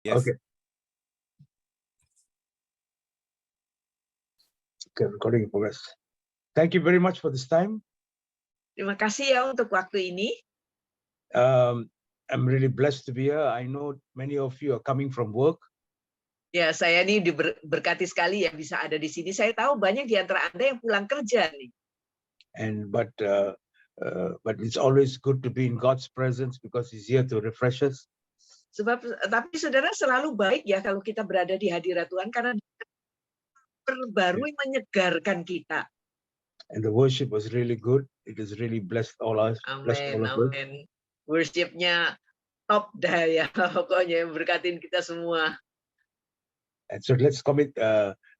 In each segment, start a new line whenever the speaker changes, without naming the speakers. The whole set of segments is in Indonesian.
Yes.
Okay. Okay, recording in progress. Thank you very much for this time.
Terima kasih ya untuk waktu ini.
I'm really blessed to be here. I know many of you are coming from work.
Ya, saya ini diberkati sekali ya bisa ada di sini. Saya tahu banyak di antara Anda yang pulang kerja nih.
But it's always good to be in God's presence because He's here to refresh us.
Tapi saudara selalu baik ya kalau kita berada di hadirat Tuhan karena perbarui menyegarkan kita.
And the worship was really good. It has really blessed all us.
Amin, amin. Worshipnya top dah ya, pokoknya berkatin kita semua.
And so let's commit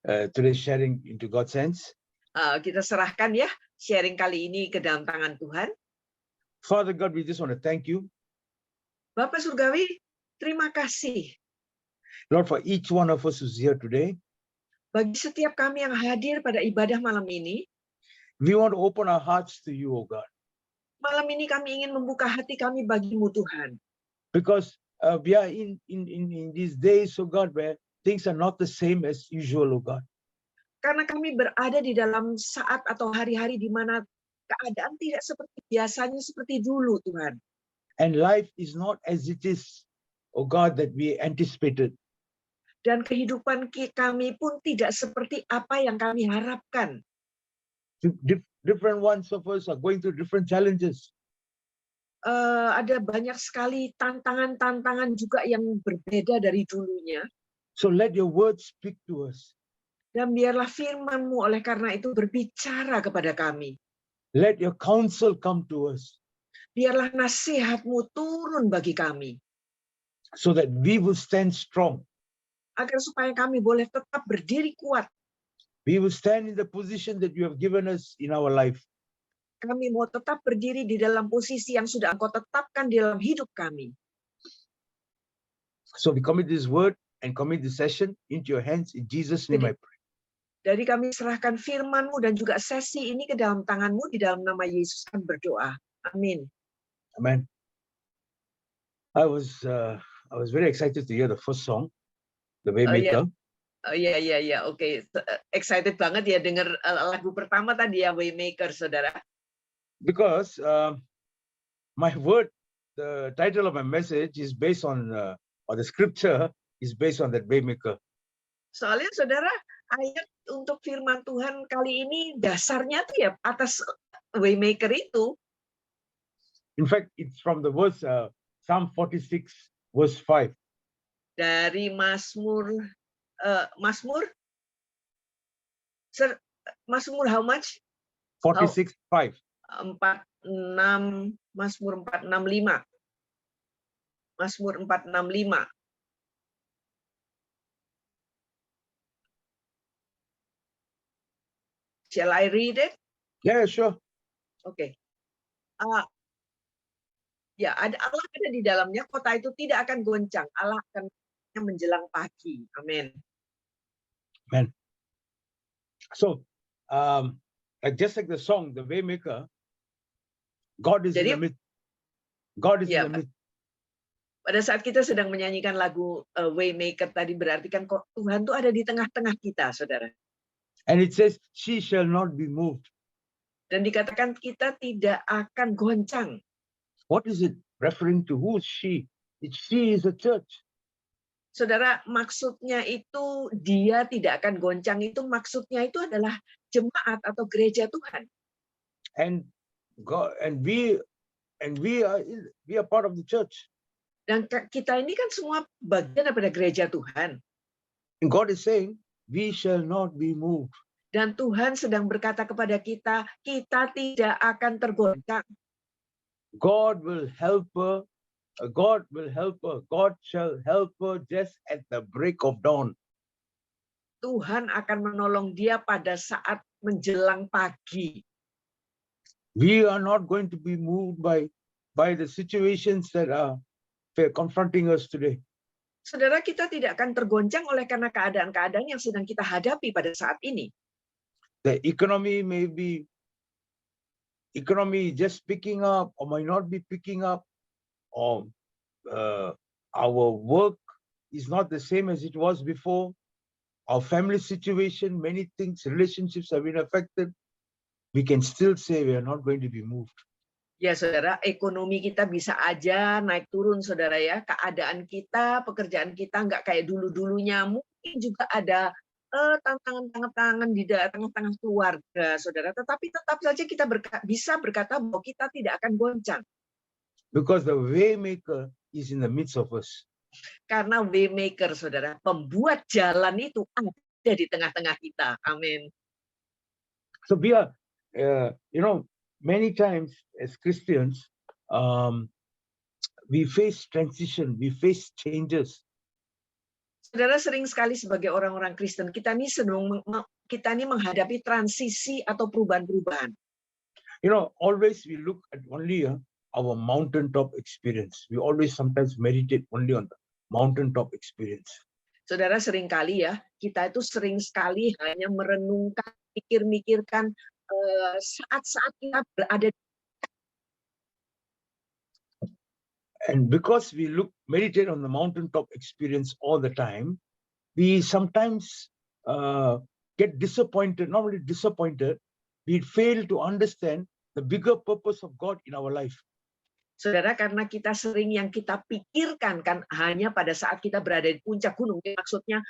today's sharing into God's hands.
Kita serahkan ya sharing kali ini ke dalam tangan Tuhan.
Father God, we just want to thank you.
Bapak Surgawi, terima kasih.
Lord, for each one of us who's here today.
Bagi setiap kami yang hadir pada ibadah malam ini.
We want to open our hearts to you, O God.
Malam ini kami ingin membuka hati kami bagimu Tuhan.
Because we are in these days, O God, where things are not the same as usual, O God.
Karena kami berada di dalam saat atau hari-hari di mana keadaan tidak seperti biasanya seperti dulu, Tuhan.
And life is not as it is, O God, that we anticipated.
Dan kehidupan kami pun tidak seperti apa yang kami harapkan.
Different ones of us are going through different challenges.
Ada banyak sekali tantangan-tantangan juga yang berbeda dari dulunya.
So let your word speak to us.
Dan biarlah firman-Mu oleh karena itu berbicara kepada kami.
Let your counsel come to us.
Biarlah nasihat-Mu turun bagi kami.
So that we will stand strong.
Agar supaya kami boleh tetap berdiri kuat.
We will stand in the position that you have given us in our life.
Kami mau tetap berdiri di dalam posisi yang sudah Engkau tetapkan di dalam hidup kami.
So we commit this word and commit this session into your hands. In Jesus' name I pray.
Dari kami serahkan firman-Mu dan juga sesi ini ke dalam tangan-Mu di dalam nama Yesus kami berdoa. Amin.
Amen. I was very excited to hear the first song, The Waymaker.
Iya, oke. Excited banget ya dengar lagu pertama tadi ya, Waymaker, saudara.
Because my word, the title of my message is based on, or the scripture is based on that Waymaker.
Soalnya saudara, ayat untuk firman Tuhan kali ini dasarnya tuh ya atas Waymaker itu.
In fact, it's from the verse Psalm 46, verse 5.
Dari Mazmur how much?
46, 5.
46, Mazmur 465. Mazmur 465. Shall I read it?
Yeah, sure.
Okay. Ya, Allah ada di dalamnya, kota itu tidak akan goncang. Allah akan menjelang pagi. Amin.
Amen. So, just like the song, The Waymaker, God is in the midst. God is in the midst.
Pada saat kita sedang menyanyikan lagu Waymaker tadi berarti kan kok Tuhan tuh ada di tengah-tengah kita, saudara.
And it says, she shall not be moved.
Dan dikatakan kita tidak akan goncang.
What is it referring to? Who is she? She is a church.
Saudara, maksudnya itu dia tidak akan goncang itu maksudnya itu adalah jemaat atau gereja Tuhan.
And God and we are part of the church.
Dan kita ini kan semua bagian daripada gereja Tuhan.
And God is saying, we shall not be moved.
Dan Tuhan sedang berkata kepada kita, kita tidak akan tergoncang.
God will help her. God will help her. God shall help her just at the break of dawn.
Tuhan akan menolong dia pada saat menjelang pagi.
We are not going to be moved by the situations that are confronting us today.
Saudara, kita tidak akan tergoncang oleh karena keadaan-keadaan yang sedang kita hadapi pada saat ini.
The economy just picking up or might not be picking up, or our work is not the same as it was before. Our family situation, many things, relationships have been affected. We can still say we are not going to be moved.
Ya, saudara, ekonomi kita bisa aja naik turun, saudara ya. Keadaan kita, pekerjaan kita nggak kayak dulu-dulunya. Mungkin juga ada tantangan-tantangan di tengah-tengah keluarga, saudara. Tetapi tetap saja kita bisa berkata bahwa kita tidak akan goncang.
Because the Waymaker is in the midst of us.
Karena Waymaker, saudara, pembuat jalan itu ada di tengah-tengah kita. Amin.
So we are, many times as Christians, we face transition, we face changes.
Saudara, sering sekali sebagai orang-orang Kristen, kita ini menghadapi transisi atau perubahan-perubahan.
Always we look at only our mountaintop experience. We always sometimes meditate only on the mountaintop experience.
Saudara, sering kali ya, kita itu sering sekali hanya merenungkan, mikir-mikirkan saat-saat kita berada.
And because we meditate on the mountaintop experience all the time, we sometimes get disappointed, not only disappointed, we fail to understand the bigger purpose of God in our life.
Saudara, karena kita sering yang kita pikirkan kan hanya pada saat kita berada di puncak gunung, maksudnya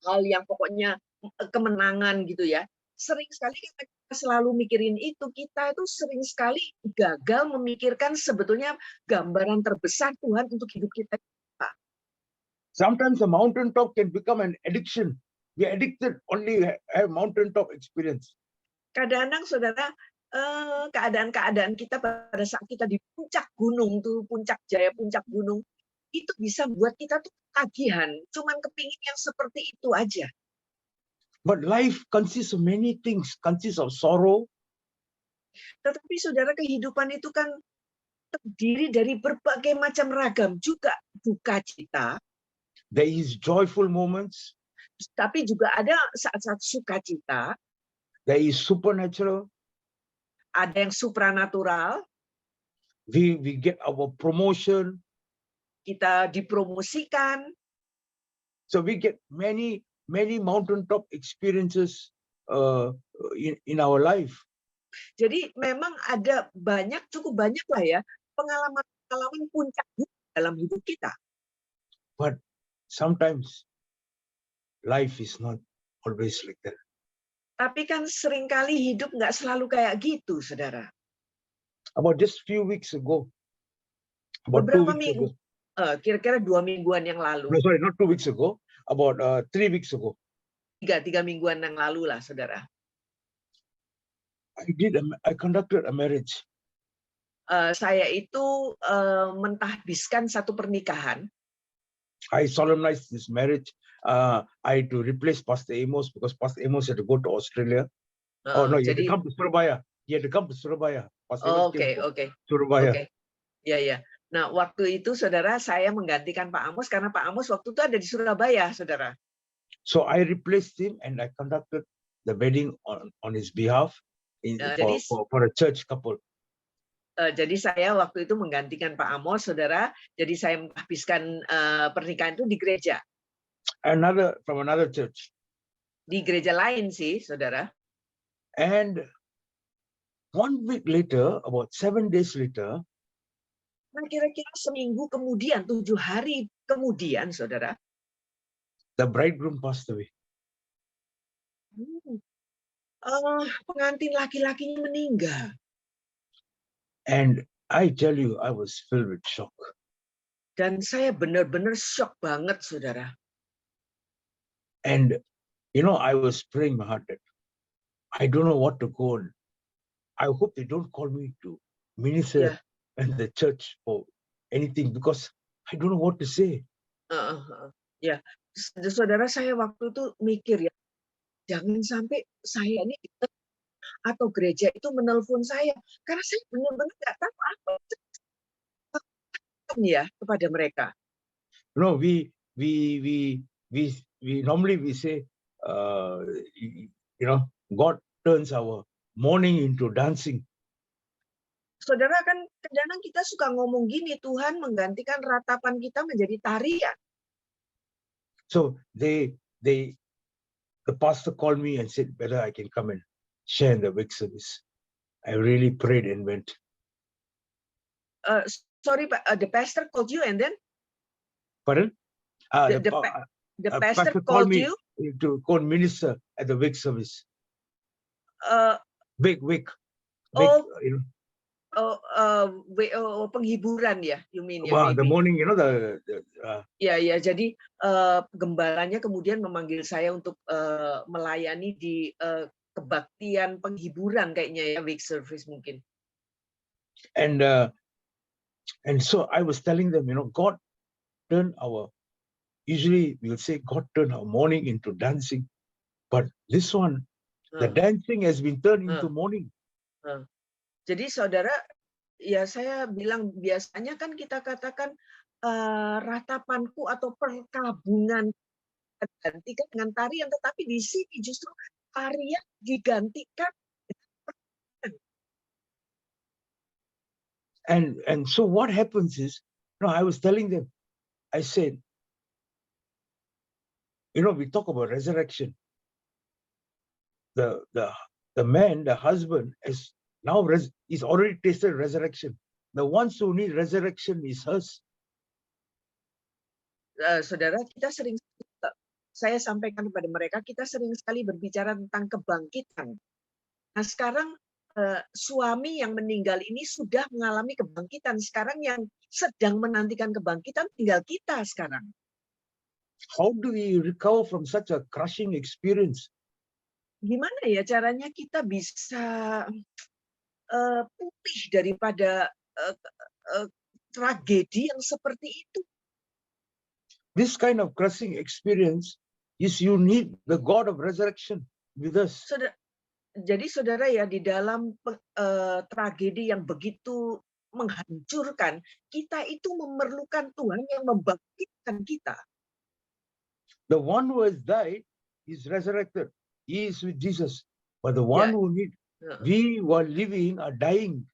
hal yang pokoknya kemenangan gitu ya. Sering sekali kita selalu mikirin itu, kita itu sering sekali gagal memikirkan sebetulnya gambaran terbesar Tuhan untuk hidup kita.
Sometimes the mountaintop can become an addiction. We are addicted only have mountaintop experience.
Kadang-kadang, saudara, keadaan-keadaan kita pada saat kita di puncak gunung tuh, puncak jaya, puncak gunung, itu bisa buat kita tuh tagihan, cuman kepingin yang seperti itu aja.
But life consists of many things, consists of sorrow.
Tetapi saudara, kehidupan itu kan terdiri dari berbagai macam ragam, juga duka cita.
There is joyful moments.
Tapi juga ada saat-saat sukacita.
There is supernatural.
Ada yang supranatural.
We get our promotion.
Kita dipromosikan.
So we get many mountaintop experiences in our life.
Jadi memang ada cukup banyak lah ya pengalaman puncak dalam hidup kita.
But sometimes life is not always like that.
Tapi kan seringkali hidup nggak selalu kayak gitu, saudara.
About just few weeks ago.
Beberapa minggu, kira-kira 2 mingguan yang lalu.
No, sorry, not 2 weeks ago. About 3 weeks ago.
3 mingguan yang lalu lah, saudara.
I conducted a marriage.
Saya itu mentahbiskan satu pernikahan.
I solemnized this marriage. I had to replace Pastor Amos because Pastor Amos had to go to Australia. He had to come to Surabaya.
Oke.
Surabaya.
Okay. Ya. Nah, waktu itu, saudara, saya menggantikan Pak Amos karena Pak Amos waktu itu ada di Surabaya, saudara.
So I replaced him and I conducted the wedding on his behalf for a church couple.
Jadi saya waktu itu menggantikan Pak Amos, saudara. Jadi saya menghabiskan pernikahan itu di gereja.
From another church.
Di gereja lain sih, saudara.
And 1 week later, about 7 days later.
Nah, kira-kira seminggu kemudian, 7 hari kemudian, saudara.
The bridegroom passed away.
Pengantin laki-lakinya meninggal.
And I tell you, I was filled with shock.
Dan saya benar-benar shock banget, saudara.
And I was praying my heart that I don't know what to go on. I hope they don't call me to minister in the church or anything because I don't know what to say.
Ya, saudara, saya waktu itu mikir ya, jangan sampai saya ini atau gereja itu menelpon saya karena saya benar-benar nggak tahu apa ya kepada mereka.
No, we normally we say, God turns our mourning into dancing.
Saudara, kan kadang-kadang kita suka ngomong gini, Tuhan menggantikan ratapan kita menjadi tarian.
So the pastor called me and said whether I can come and share in the wake service. I really prayed and went.
Sorry, the pastor called you and then
Pardon?
The pastor
Pastor
called
me
you.
to go and minister at the wake service. Wake. You know.
Penghiburan ya, you mean ya?
Well, the
Maybe.
morning, you know,
Ya. Jadi gembalanya kemudian memanggil saya untuk melayani di kebaktian penghiburan kayaknya ya, wake service mungkin.
And so I was telling them, you know, God turned usually we'll say God turned our morning into dancing, but this one, the dancing has been turned into mourning.
Jadi saudara, ya saya bilang biasanya kan kita katakan ratapanku atau perkabungan digantikan dengan tarian, tetapi di sini justru tarian digantikan.
And so what happens is, you know, I was telling them, I said, you know, we talk about resurrection. The man, the husband, he's already tasted resurrection. The ones who need resurrection is us.
Saudara, saya sampaikan kepada mereka, kita sering sekali berbicara tentang kebangkitan. Nah sekarang suami yang meninggal ini sudah mengalami kebangkitan. Sekarang yang sedang menantikan kebangkitan tinggal kita sekarang.
How do we recover from such a crushing experience?
Gimana ya caranya kita bisa pulih daripada tragedi yang seperti itu?
This kind of crushing experience is you need the God of resurrection with us.
Jadi saudara ya, di dalam tragedi yang begitu menghancurkan, kita itu memerlukan Tuhan yang membangkitkan kita.
The one who has died is resurrected. He is with Jesus. But the one who need, we who are living are dying.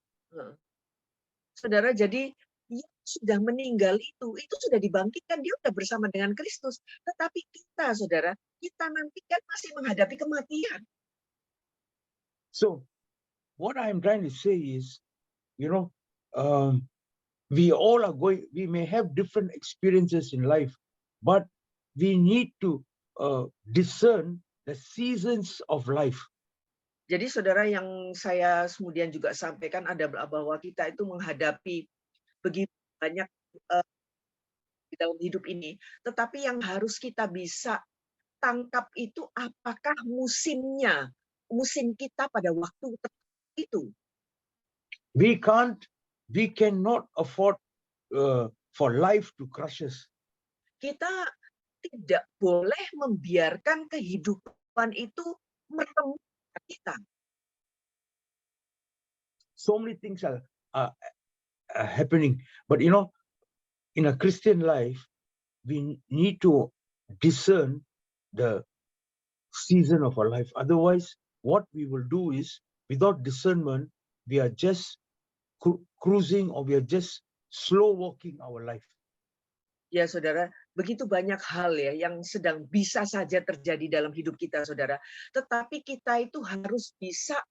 Saudara, jadi yang sudah meninggal itu sudah dibangkitkan, dia sudah bersama dengan Kristus. Tetapi kita, saudara, kita nanti kan masih menghadapi kematian.
So, what I'm trying to say is, you know, we all are we may have different experiences in life, but we need to discern the seasons of life.
Jadi saudara, yang saya kemudian juga sampaikan ada bahwa kita itu menghadapi begitu banyak di dalam hidup ini, tetapi yang harus kita bisa tangkap itu apakah musim kita pada waktu itu.
We cannot afford for life to crush us.
Kita tidak boleh membiarkan kehidupan itu meremukkan kita.
So many things are happening, but you know, in a Christian life, we need to discern the season of our life. Otherwise, what we will do is, without discernment, we are just cruising, or we are just slow walking our life.
Ya saudara, begitu banyak hal ya yang sedang bisa saja terjadi dalam hidup kita, saudara. Tetapi kita itu harus bisa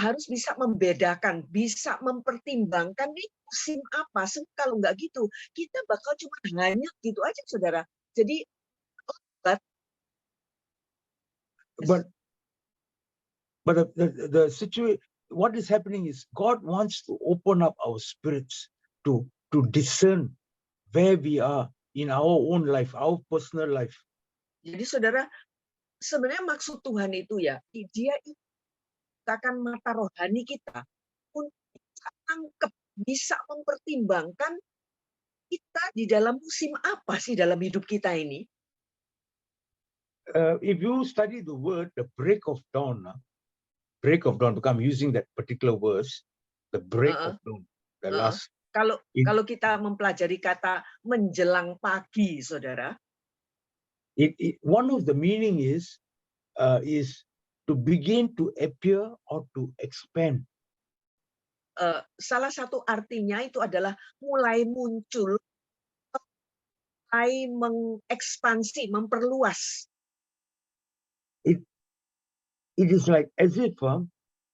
harus bisa membedakan, bisa mempertimbangkan nih musim apa. Kalau nggak gitu, kita bakal cuma hanyut gitu aja, saudara. Jadi,
but the situation, what is happening is God wants to open up our spirits to discern where we are in our own life, our personal life.
Jadi saudara, sebenarnya maksud Tuhan itu ya, dia akan mata rohani kita untuk bisa tangkap, bisa mempertimbangkan kita di dalam musim apa sih dalam hidup kita ini.
If you study the word, the break of dawn, because I'm using that particular verse, the break of dawn, the last.
Kalau kita mempelajari kata menjelang pagi, saudara,
one of the meaning is to begin to appear or to expand.
salah satu artinya itu adalah mulai muncul, mulai mengekspansi, memperluas.
It is like as if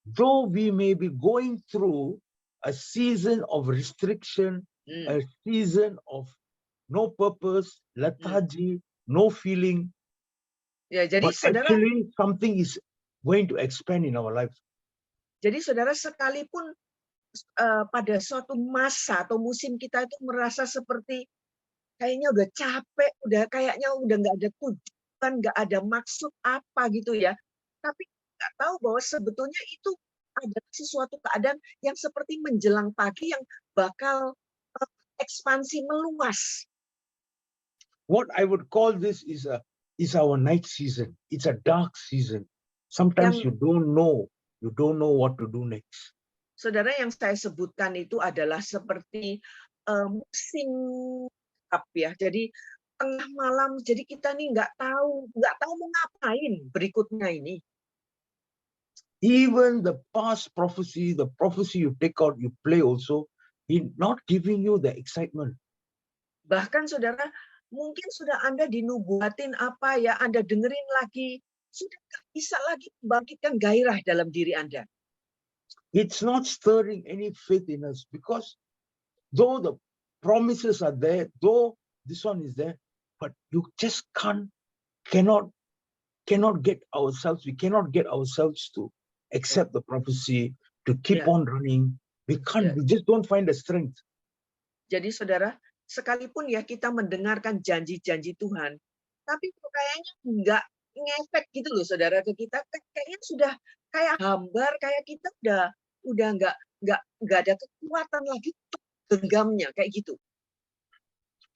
though we may be going through a season of restriction, a season of no purpose, lethargy, no feeling,
Ya, jadi
but
saudara,
actually something is going to expand in our life.
jadi saudara sekalipun pada suatu masa atau musim kita itu merasa seperti kayaknya udah capek, udah kayaknya udah nggak ada tujuan, nggak ada maksud apa gitu ya. Tapi nggak tahu bahwa sebetulnya itu ada sesuatu keadaan yang seperti menjelang pagi yang bakal ekspansi meluas.
What I would call this is our night season. It's a dark season. Sometimes you don't know what to do next.
Saudara, yang saya sebutkan itu adalah seperti musim gelap ya. Jadi tengah malam, jadi kita nih nggak tahu mau ngapain berikutnya ini.
Even the past prophecy, the prophecy you take out, you play also, he's not giving you the excitement.
Bahkan saudara, mungkin sudah Anda dinubuatin apa ya, Anda dengerin lagi, sudah nggak bisa lagi membangkitkan gairah dalam diri Anda.
It's not stirring any faith in us because though the promises are there, though this one is there, but you just cannot get ourselves, we cannot get ourselves to accept the prophecy, to keep on running. We can't, we just don't find the strength.
Jadi saudara, sekalipun ya kita mendengarkan janji-janji Tuhan, tapi kayaknya nggak ngefek gitu loh saudara ke kita, kayaknya sudah kayak hambar, kayak kita udah nggak ada kekuatan lagi untuk genggamnya kayak gitu.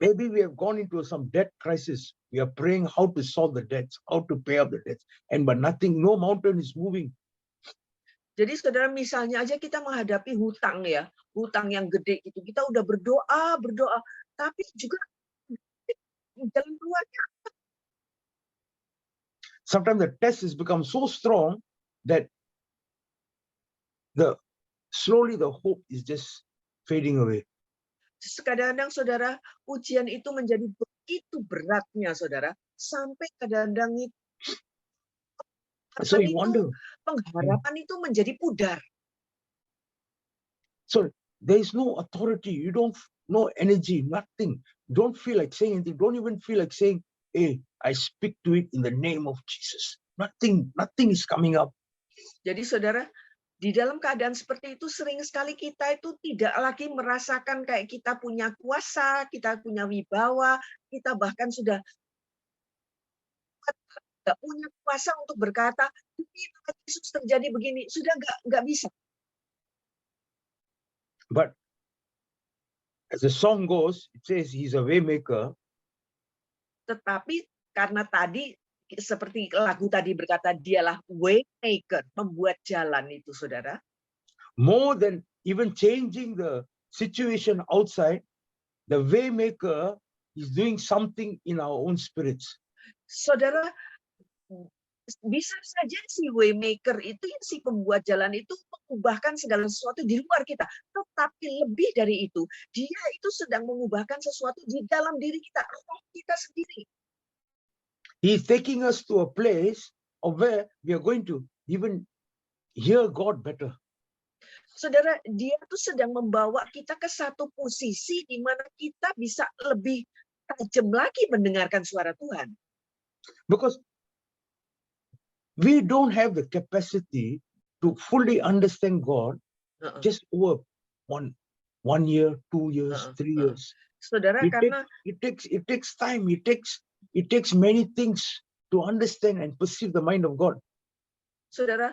Maybe we have gone into some debt crisis. We are praying how to solve the debts, how to pay up the debts, but nothing, no mountain is moving.
Jadi saudara, misalnya aja kita menghadapi hutang ya, hutang yang gede gitu, kita udah berdoa, tapi juga jalan keluarnya.
Sometimes the test has become so strong that slowly the hope is just fading away.
Kadang-kadang saudara, ujian itu menjadi begitu beratnya saudara, sampai kadang-kadang itu
So you wonder,
pengharapan itu menjadi pudar.
So there is no authority, you don't no energy, nothing. Don't feel like saying anything. Don't even feel like saying, hey, I speak to it in the name of Jesus. Nothing is coming up.
Jadi saudara, di dalam keadaan seperti itu sering sekali kita itu tidak lagi merasakan kayak kita punya kuasa, kita punya wibawa, kita bahkan sudah tidak punya kuasa untuk berkata, ini Yesus terjadi begini, sudah nggak bisa.
But as the song goes, it says he's a way maker.
Tetapi karena tadi seperti lagu tadi berkata dialah way maker, membuat jalan itu saudara.
More than even changing the situation outside, the way maker is doing something in our own spirits.
Saudara, bisa saja si way maker itu, si pembuat jalan itu mengubahkan segala sesuatu di luar kita. Tetapi lebih dari itu, dia itu sedang mengubahkan sesuatu di dalam diri kita, roh kita sendiri.
He's taking us to a place of where we are going to even hear God better.
Saudara, dia itu sedang membawa kita ke satu posisi di mana kita bisa lebih tajam lagi mendengarkan suara Tuhan.
Because we don't have the capacity to fully understand God just over one year, 2 years, 3 years.
Saudara, karena
it takes time. It takes many things to understand and perceive the mind of God.
Saudara,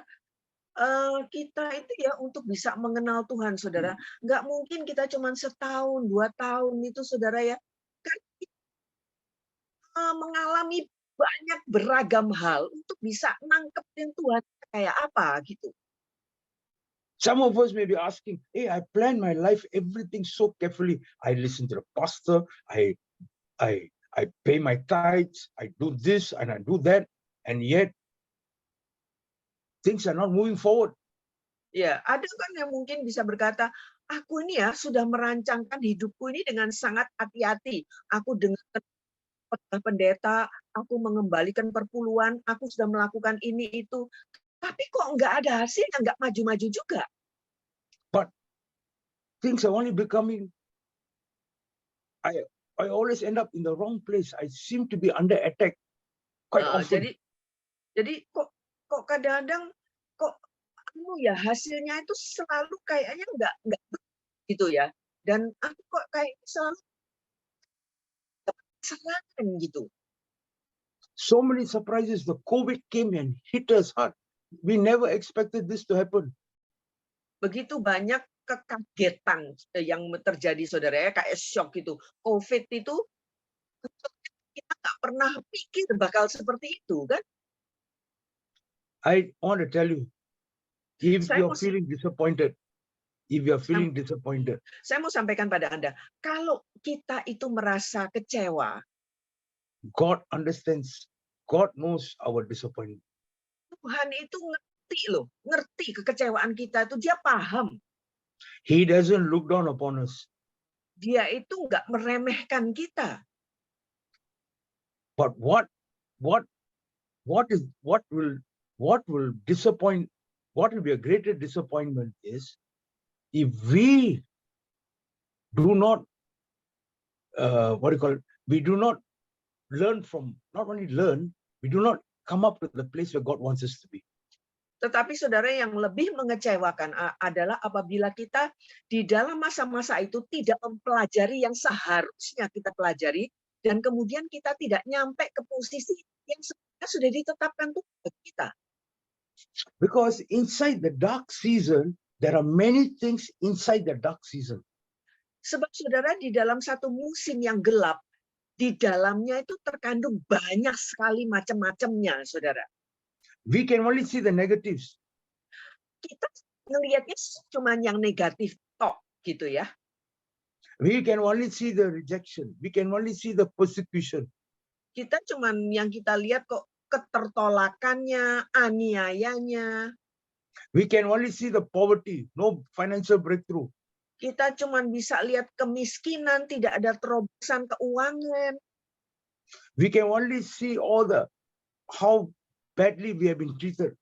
kita itu ya untuk bisa mengenal Tuhan, saudara, nggak mungkin kita cuma setahun, 2 tahun itu, saudara ya. Kan kita mengalami banyak beragam hal untuk bisa nangkepin Tuhan kayak apa gitu.
Some of us may be asking, hey, I plan my life, everything so carefully. I listen to the pastor, I pay my tithes, I do this and I do that, and yet things are not moving forward.
Ya, ada kan yang mungkin bisa berkata, aku ini ya sudah merancangkan hidupku ini dengan sangat hati-hati. Aku dengan khotbah pendeta, aku mengembalikan perpuluhan, aku sudah melakukan ini itu. Tapi kok nggak ada hasilnya, nggak maju-maju juga.
But things are only becoming, I always end up in the wrong place. I seem to be under attack quite often.
Jadi kok kadang-kadang kok ya hasilnya itu selalu kayaknya nggak gitu ya. Dan aku kok kayak selalu serangan gitu.
So many surprises. The COVID came and hit us hard. We never expected this to happen.
Begitu banyak kekagetan yang terjadi saudara ya, kayak shock itu. COVID itu kita nggak pernah pikir bakal seperti itu kan.
I want to tell you, if
Saya
you're
mau,
feeling disappointed,
saya mau sampaikan pada Anda, kalau kita itu merasa kecewa,
God understands. God knows our disappointment.
Tuhan itu ngerti loh, ngerti kekecewaan kita itu, dia paham.
He doesn't look down upon us.
Dia itu nggak meremehkan kita.
But what will disappoint? What will be a greater disappointment is if we do not we do not learn from, not only learn, we do not come up to the place where God wants us to be.
Tetapi saudara, yang lebih mengecewakan adalah apabila kita di dalam masa-masa itu tidak mempelajari yang seharusnya kita pelajari, dan kemudian kita tidak nyampe ke posisi yang sebenarnya sudah ditetapkan Tuhan bagi kita.
Because inside the dark season, there are many things inside the dark season.
Sebab saudara, di dalam satu musim yang gelap, di dalamnya itu terkandung banyak sekali macam-macamnya, saudara.
We can only see the negatives.
Kita ngelihatnya cuma yang negatif tok gitu ya.
We can only see the rejection. We can only see the persecution.
Kita cuma yang kita lihat kok ketertolakannya, aniayanya.
We can only see the poverty, no financial breakthrough.
Kita cuma bisa lihat kemiskinan, tidak ada terobosan keuangan.
We can only see all the how badly we have been treated.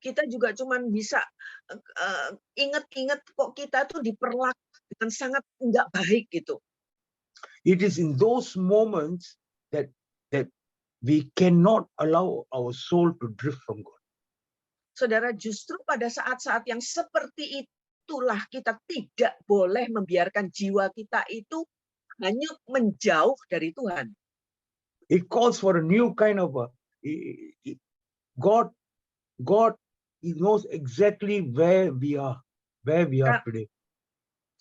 Kita juga cuma bisa ingat-ingat kok kita tuh diperlakukan dengan sangat enggak baik gitu.
It is in those moments that we cannot allow our soul to drift from God.
Saudara, justru pada saat-saat yang seperti itulah kita tidak boleh membiarkan jiwa kita itu hanyut menjauh dari Tuhan.
It calls for a new kind of God. He knows exactly where we are today.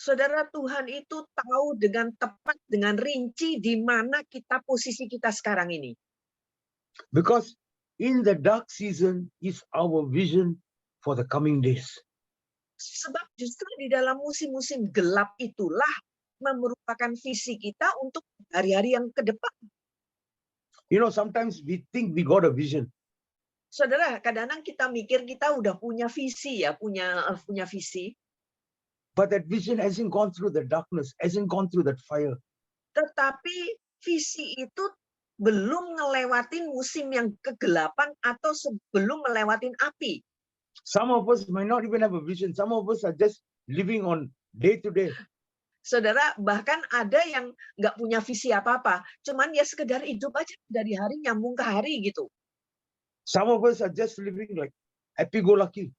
Saudara, Tuhan itu tahu dengan tepat, dengan rinci di mana posisi kita sekarang ini.
Because in the dark season is our vision for the coming days.
Sebab justru di dalam musim-musim gelap itulah merupakan visi kita untuk hari-hari yang ke depan.
You know, sometimes we think we got a vision.
Saudara, kadang-kadang kita mikir kita udah punya visi ya, punya visi.
But that vision hasn't gone through the darkness, hasn't gone through that fire.
Tetapi visi itu belum ngelewatin musim yang kegelapan atau sebelum melewatin api.
Some of us might not even have a vision. Some of us are just living on day to day.
Saudara, bahkan ada yang nggak punya visi apa-apa. Cuman ya sekedar hidup aja dari hari nyambung ke hari gitu.
Some of us are just living like happy-go-lucky.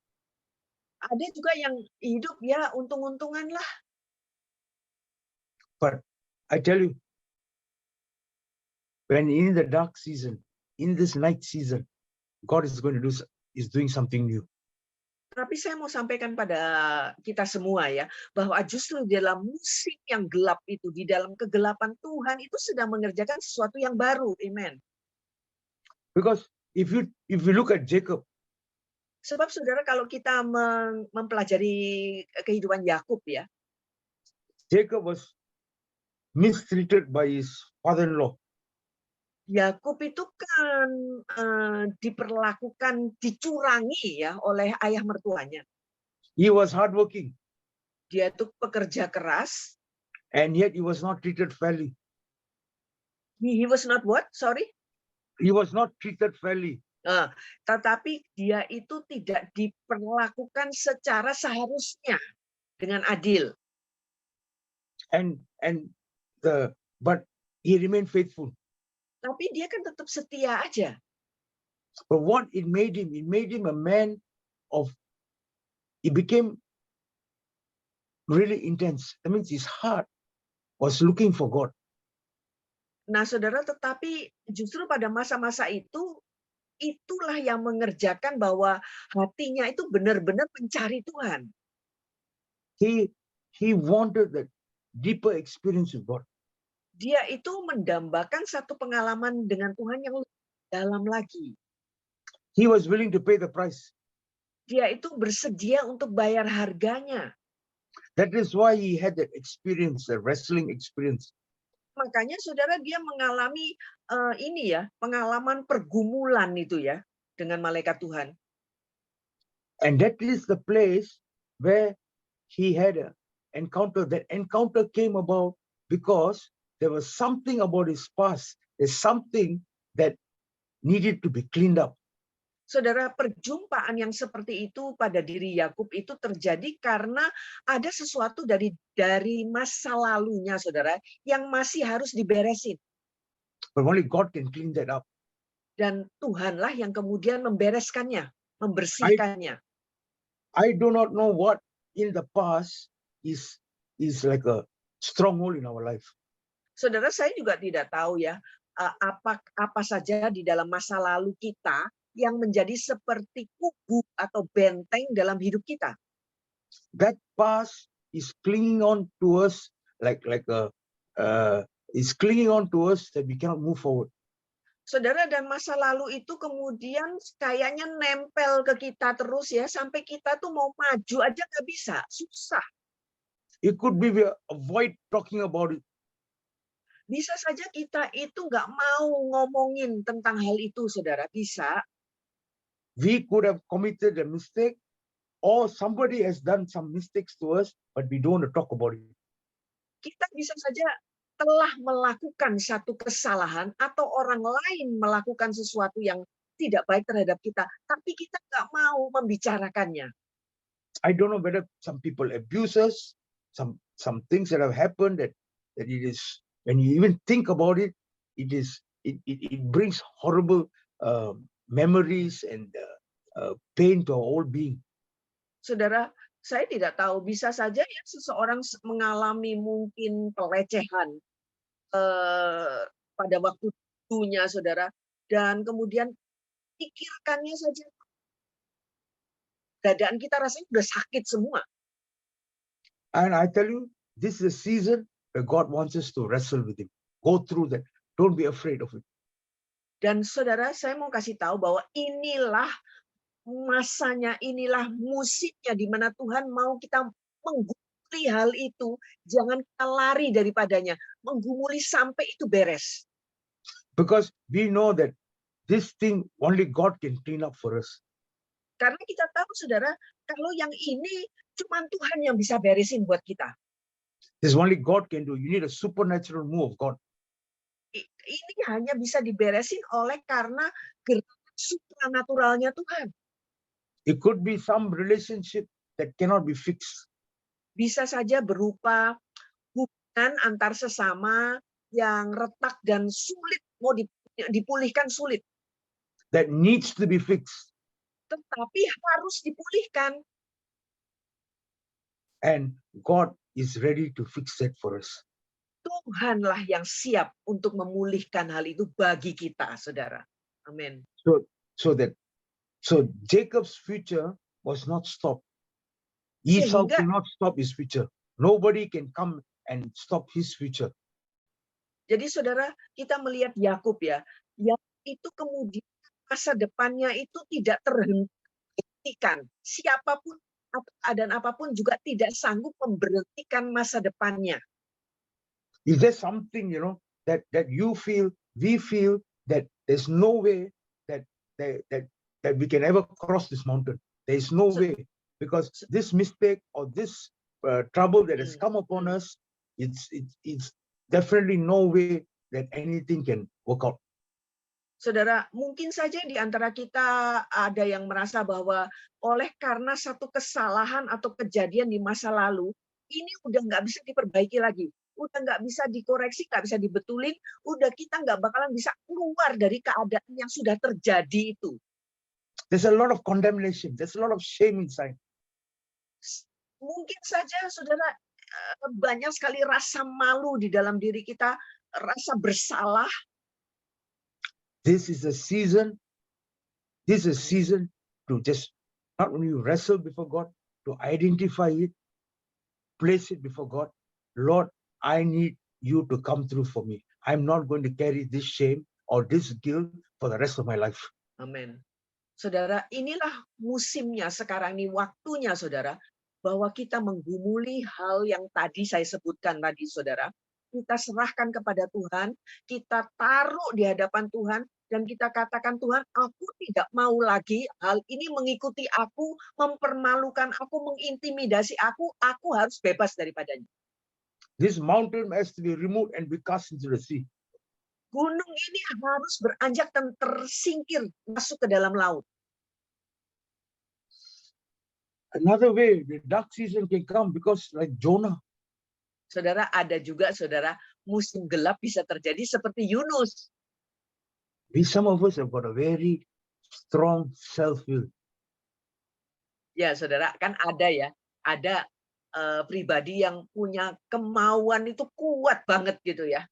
Ada juga yang hidup ya untung-untungan lah.
But I tell you, when in the dark season, in this night season, God is doing something new.
Tapi saya mau sampaikan pada kita semua ya, bahwa justru di dalam musim yang gelap itu, di dalam kegelapan, Tuhan itu sedang mengerjakan sesuatu yang baru. Amen.
Because if you look at Jacob,
sebab saudara, kalau kita mempelajari kehidupan Yakub ya,
Jacob was mistreated by his father-in-law.
Yakub itu kan diperlakukan, dicurangi ya oleh ayah mertuanya.
He was hardworking,
Dia itu pekerja keras.
and yet he was not treated fairly.
He was not what? Sorry.
He was not treated fairly.
Tetapi dia itu tidak diperlakukan secara seharusnya dengan adil.
But he remained faithful.
Tapi dia kan tetap setia aja.
But what it made him a man of, he became really intense. That means his heart was looking for God.
Nah, saudara, tetapi justru pada masa-masa itu, itulah yang mengerjakan bahwa hatinya itu benar-benar mencari Tuhan.
He wanted that deeper experience with God.
Dia itu mendambakan satu pengalaman dengan Tuhan yang lebih dalam lagi.
He was willing to pay the price.
Dia itu bersedia untuk bayar harganya.
That is why he had that experience, the wrestling experience.
Makanya saudara, dia mengalami pengalaman pergumulan itu ya dengan malaikat Tuhan.
And that is the place where he had an encounter. That encounter came about because there was something about his past. There's something that needed to be cleaned up.
Saudara, perjumpaan yang seperti itu pada diri Yakub itu terjadi karena ada sesuatu dari masa lalunya, saudara, yang masih harus diberesin.
But only God can clean that up.
Dan Tuhanlah yang kemudian membereskannya, membersihkannya.
I do not know what in the past is like a stronghold in our life.
Saudara, saya juga tidak tahu ya apa saja di dalam masa lalu kita yang menjadi seperti kubu atau benteng dalam hidup kita.
That past is clinging on to us is clinging on to us that we cannot move forward.
Saudara, dan masa lalu itu kemudian kayaknya nempel ke kita terus ya, sampai kita tuh mau maju aja nggak bisa, susah.
It could be we avoid talking about it.
Bisa saja kita itu nggak mau ngomongin tentang hal itu, saudara, bisa.
We could have committed a mistake, or somebody has done some mistakes to us, but we don't want to talk about it.
Kita bisa saja telah melakukan satu kesalahan atau orang lain melakukan sesuatu yang tidak baik terhadap kita, tapi kita nggak mau membicarakannya.
I don't know whether some people abuse us, some things that have happened that it is, when you even think about it, it brings horrible memories and pain to our whole being.
Saudara, saya tidak tahu, bisa saja ya seseorang mengalami mungkin pelecehan pada waktu itunya, saudara, dan kemudian pikirkannya saja, dadaan kita rasanya udah sakit semua.
And I tell you, this is a season where God wants us to wrestle with Him. Go through that. Don't be afraid of it.
Dan saudara, saya mau kasih tahu bahwa inilah masanya, inilah musiknya di mana Tuhan mau kita menggumuli hal itu. Jangan kita lari daripadanya. Menggumuli sampai itu beres.
Because we know that this thing only God can clean up for us.
Karena kita tahu, saudara, kalau yang ini cuma Tuhan yang bisa beresin buat kita.
This only God can do. You need a supernatural move of God.
Ini hanya bisa diberesin oleh karena gerakan supranaturalnya Tuhan.
It could be some relationship that cannot be fixed.
Bisa saja berupa hubungan antar sesama yang retak dan sulit, mau dipulihkan sulit.
That needs to be fixed.
Tetapi harus dipulihkan.
And God is ready to fix that for us.
Tuhanlah yang siap untuk memulihkan hal itu bagi kita, saudara. Amin.
So Jacob's future was not stopped. Esau cannot stop his future. Nobody can come and stop his future.
Jadi saudara, kita melihat Yakub ya, yang itu kemudian masa depannya itu tidak terhentikan. Siapapun dan apapun juga tidak sanggup memberhentikan masa depannya.
Is there something, that you feel, we feel that there's no way that we can ever cross this mountain? There is no way. because this mistake or this trouble that has
Hmm,
come upon us, it's definitely no way that anything can work out.
Saudara, mungkin saja di antara kita ada yang merasa bahwa oleh karena satu kesalahan atau kejadian di masa lalu, ini udah nggak bisa diperbaiki lagi. Udah nggak bisa dikoreksi, nggak bisa dibetulin, udah kita nggak bakalan bisa keluar dari keadaan yang sudah terjadi itu.
There's a lot of condemnation. There's a lot of shame inside.
Mungkin saja, saudara, banyak sekali rasa malu di dalam diri kita, rasa bersalah.
This is a season. This is a season to just not only wrestle before God, to identify it, place it before God. Lord, I need you to come through for me. I'm not going to carry this shame or this guilt for the rest of my life.
Amin. Saudara, inilah musimnya sekarang ini, waktunya saudara, bahwa kita menggumuli hal yang tadi saya sebutkan tadi saudara. Kita serahkan kepada Tuhan, kita taruh di hadapan Tuhan, dan kita katakan, Tuhan, aku tidak mau lagi hal ini mengikuti aku, mempermalukan aku, mengintimidasi aku harus bebas daripadanya.
This mountain has to be removed and be cast into the sea.
Gunung ini harus beranjak dan tersingkir masuk ke dalam laut.
Another way, the dark season can come because like Jonah,
Saudara, ada juga saudara, musim gelap bisa terjadi seperti Yunus.
some of us have got a very strong self-will.
Ya, saudara, kan ada ya, ada pribadi yang punya kemauan itu kuat banget gitu ya.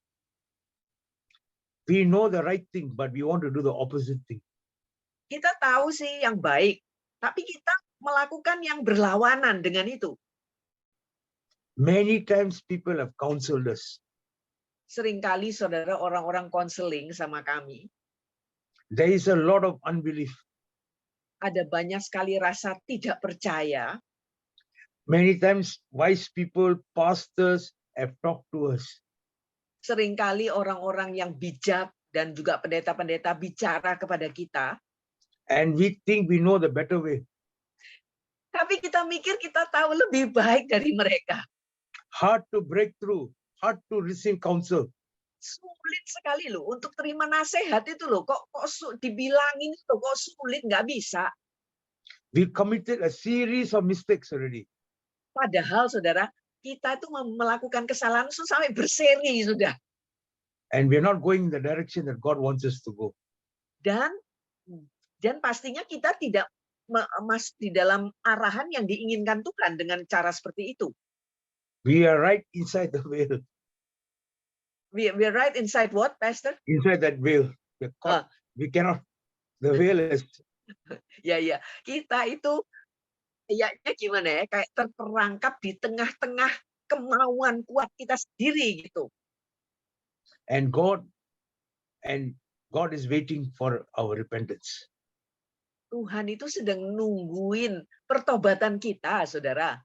We know the right thing, but we want to do the opposite thing.
Kita tahu sih yang baik, tapi kita melakukan yang berlawanan dengan itu.
Many times people have counseled us.
Seringkali saudara, orang-orang konseling sama kami,
There is a lot of unbelief.
ada banyak sekali rasa tidak percaya.
Many times wise people, pastors have talked to us.
Seringkali orang-orang yang bijak dan juga pendeta-pendeta bicara kepada kita.
And we think we know the better way.
Tapi kita mikir kita tahu lebih baik dari mereka.
Hard to break through, hard to receive counsel.
Sulit sekali loh untuk terima nasihat itu loh. Kok dibilangin itu kok sulit, nggak bisa.
We committed a series of mistakes already.
Padahal saudara, kita itu melakukan kesalahan sampai berseri sudah.
And we're not going in the direction that God wants us to go.
Dan pastinya kita tidak masuk di dalam arahan yang diinginkan Tuhan dengan cara seperti itu.
We are right inside the veil.
We're right inside what, Pastor?
Inside that veil. We're caught. We cannot. The veil is.
Ya. Kita itu kayaknya gimana ya? Kayak terperangkap di tengah-tengah kemauan kuat kita sendiri gitu.
And God is waiting for our repentance.
Tuhan itu sedang nungguin pertobatan kita, saudara.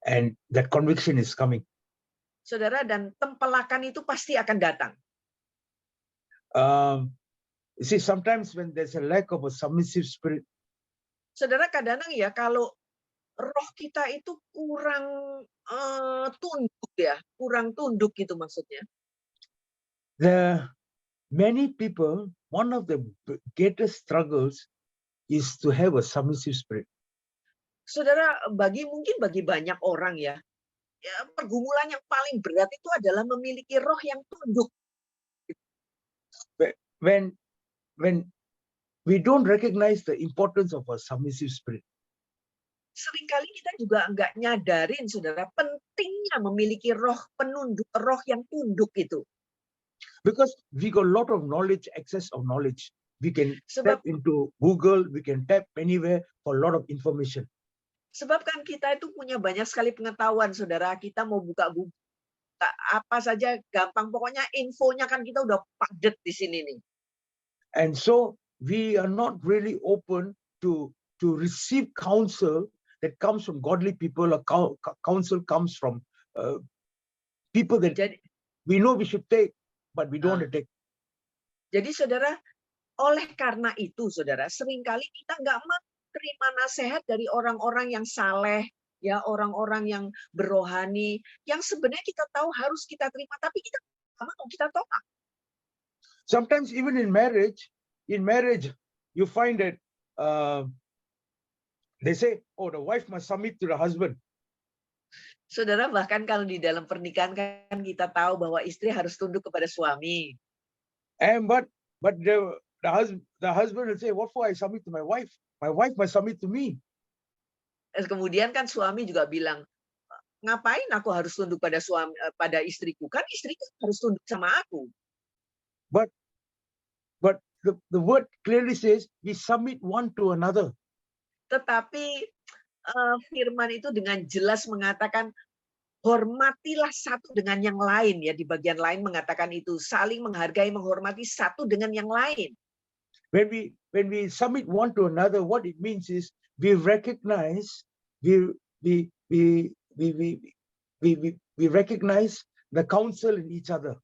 And that conviction is coming.
Saudara, dan tempelakan itu pasti akan datang.
You see, sometimes when there's a lack of a submissive spirit,
Saudara, kadang-kadang ya kalau roh kita itu kurang tunduk ya, kurang tunduk gitu maksudnya.
Many people, one of the greatest struggles is to have a submissive spirit.
Saudara, bagi banyak orang ya, pergumulan yang paling berat itu adalah memiliki roh yang tunduk.
When we don't recognize the importance of a submissive spirit.
Seringkali kita juga nggak nyadarin, saudara, pentingnya memiliki roh penunduk, roh yang tunduk itu.
Because we got a lot of knowledge, access of knowledge. We can tap into Google, we can tap anywhere for a lot of information.
Sebab kan kita itu punya banyak sekali pengetahuan, saudara. Kita mau buka Google, apa saja gampang. Pokoknya infonya kan kita udah padat di sini nih.
And so we are not really open to receive counsel that comes from godly people. Or counsel comes from people that we know we should take, but we don't want to take.
Jadi saudara, oleh karena itu saudara, seringkali kita nggak mau terima nasihat dari orang-orang yang saleh, ya orang-orang yang berohani, yang sebenarnya kita tahu harus kita terima, tapi kita nggak mau, kita tolak.
Sometimes even in marriage, you find that they say, oh, the wife must submit to the husband.
Saudara, bahkan kalau di dalam pernikahan kan kita tahu bahwa istri harus tunduk kepada suami.
And but the husband will say, what for I submit to my wife? My wife must submit to me.
Kemudian kan suami juga bilang, ngapain aku harus tunduk pada pada istriku? Kan istriku harus tunduk sama aku.
But the word clearly says we submit one to another.
Tetapi firman itu dengan jelas mengatakan hormatilah satu dengan yang lain, ya, di bagian lain mengatakan itu saling menghargai, menghormati satu dengan yang lain.
When we submit one to another, what it means is we recognize we recognize the counsel in each other.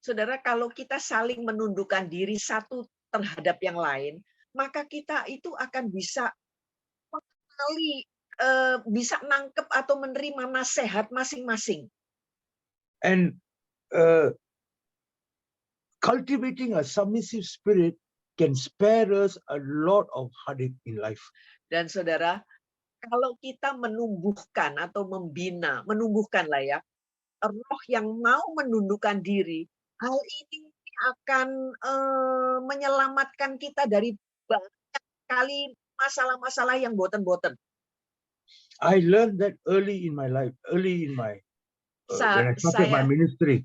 Saudara, kalau kita saling menundukkan diri satu terhadap yang lain, maka kita itu akan bisa mengenali, bisa nangkep atau menerima nasihat masing-masing.
And cultivating a submissive spirit can spare us a lot of heartache in life.
Dan saudara, kalau kita menumbuhkan atau membina, menumbuhkanlah ya, roh yang mau menundukkan diri, hal ini akan menyelamatkan kita dari banyak kali masalah-masalah yang boten-boten.
I learned that early in my life, when I started my ministry.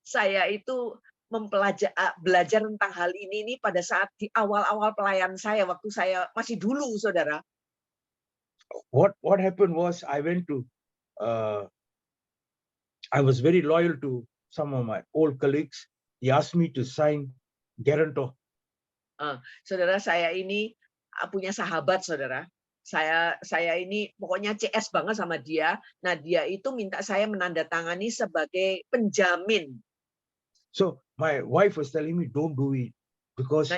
Saya itu belajar tentang hal ini pada saat di awal-awal pelayan saya, waktu saya masih dulu, saudara.
What happened was I was very loyal to some of my old colleagues. He asked me to sign guarantor.
Saudara, saya ini punya sahabat, saudara. Saya ini pokoknya CS banget sama dia. Nah, dia itu minta saya menandatangani sebagai penjamin.
So my wife was telling me, don't do it because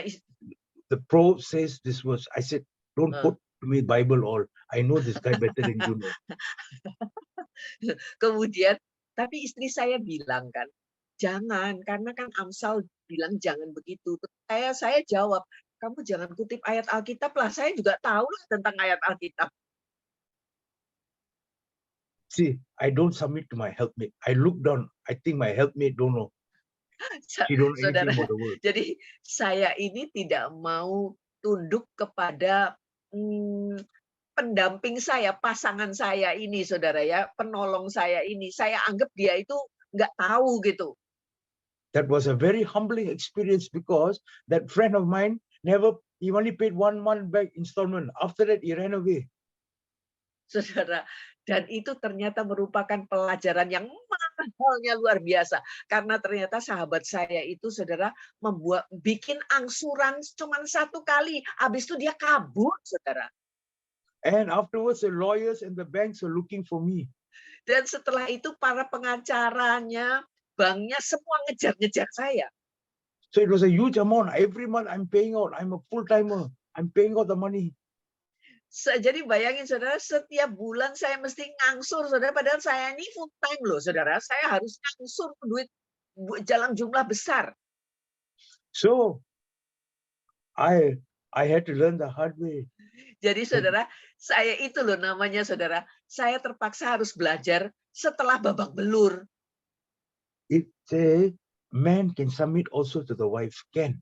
the pro says this was. I said, don't put to me Bible all. I know this guy better than you know.
Kemudian, tapi istri saya bilang kan, jangan, karena kan Amsal bilang jangan begitu. Saya jawab, kamu jangan kutip ayat Alkitab lah. Saya juga tahu lah tentang ayat Alkitab.
See, I don't submit to my helpmate. I look down. I think my helpmate don't know. She don't know anything about the word.
Jadi saya ini tidak mau tunduk kepada pendamping saya, pasangan saya ini, saudara ya, penolong saya ini. Saya anggap dia itu nggak tahu gitu.
That was a very humbling experience because that friend of mine he only paid 1 month back installment. After that, he ran away.
Saudara, dan itu ternyata merupakan pelajaran yang mahalnya luar biasa. Karena ternyata sahabat saya itu, saudara, bikin angsuran cuma 1 kali. Habis itu dia kabur, saudara.
And afterwards, the lawyers and the banks are looking for me.
Dan setelah itu para pengacaranya, banknya semua ngejar-ngejar saya.
So it was a huge amount. Every month I'm paying out. I'm a full-timer. I'm paying out the money.
Jadi bayangin, saudara, setiap bulan saya mesti ngangsur, saudara. Padahal saya ini full-time loh, saudara. Saya harus ngangsur duit dalam jumlah besar.
So I had to learn the hard way.
Jadi saudara, saya itu loh namanya, saudara. Saya terpaksa harus belajar setelah babak belur.
It says man can submit also to the wife. Can.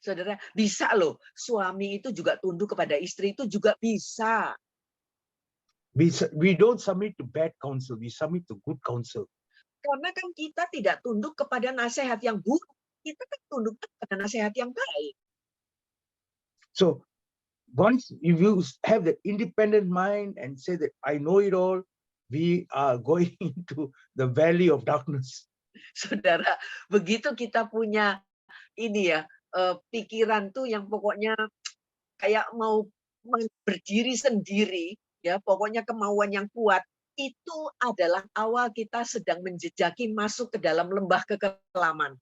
Saudara, bisa loh. Suami itu juga tunduk kepada istri, itu juga bisa.
We don't submit to bad counsel. We submit to good counsel.
Karena kan kita tidak tunduk kepada nasihat yang buruk. Kita kan tunduk kepada nasihat yang baik.
So once you have that independent mind and say that I know it all, we are going into the valley of darkness.
Saudara, begitu kita punya ini ya, pikiran tuh yang pokoknya kayak mau berdiri sendiri, ya, pokoknya kemauan yang kuat, itu adalah awal kita sedang menjejaki masuk ke dalam lembah kekelaman.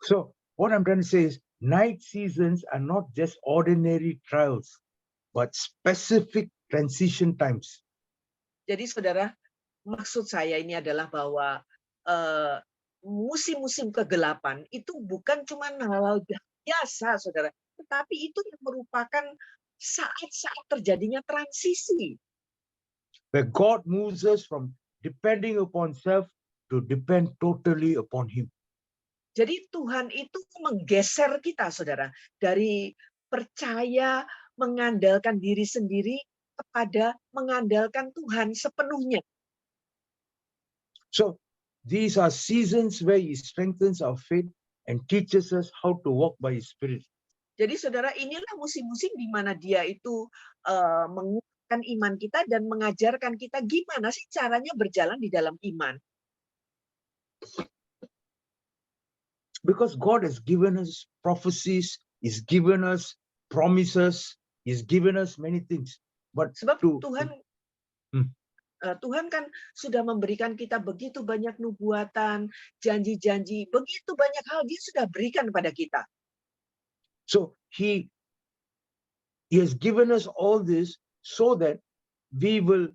So what I'm trying to say is night seasons are not just ordinary trials, but specific transition times.
Jadi saudara, maksud saya ini adalah bahwa eh, musim-musim kegelapan itu bukan cuma hal-hal biasa, saudara, tetapi itu yang merupakan saat-saat terjadinya transisi.
Where God moves us from depending upon self to depend totally upon Him.
Jadi Tuhan itu menggeser kita, saudara, dari percaya mengandalkan diri sendiri kepada mengandalkan Tuhan sepenuhnya.
So these are seasons where He strengthens our faith and teaches us how to walk by His Spirit.
Jadi saudara, inilah musim-musim di mana Dia itu menguatkan iman kita dan mengajarkan kita gimana sih caranya berjalan di dalam iman.
Because God has given us prophecies, He's given us promises, He's given us many things. But
Sebab
to
Tuhan kan sudah memberikan kita begitu banyak nubuatan, janji-janji, begitu banyak hal Dia sudah berikan kepada kita.
so He has given us all this so that we will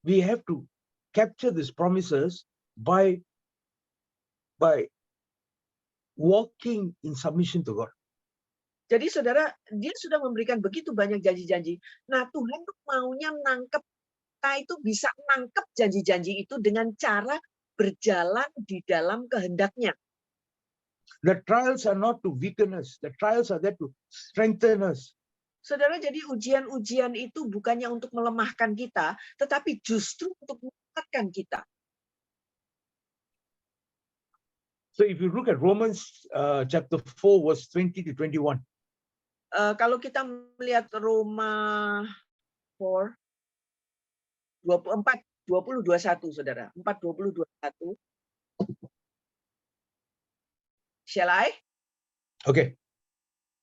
we have to capture these promises by walking in submission to God.
Jadi saudara, Dia sudah memberikan begitu banyak janji-janji. Nah, Tuhan tuh maunya nangkep, kita itu bisa nangkep janji-janji itu dengan cara berjalan di dalam kehendaknya.
The trials are not to weaken us. The trials are there to strengthen us.
Saudara, jadi ujian-ujian itu bukannya untuk melemahkan kita, tetapi justru untuk menguatkan kita.
So if you look at Romans chapter 4, verse 20 to 21.
Kalau kita melihat Roma 4, 20-21, saudara. 4:20-21. Shall I?
Okay.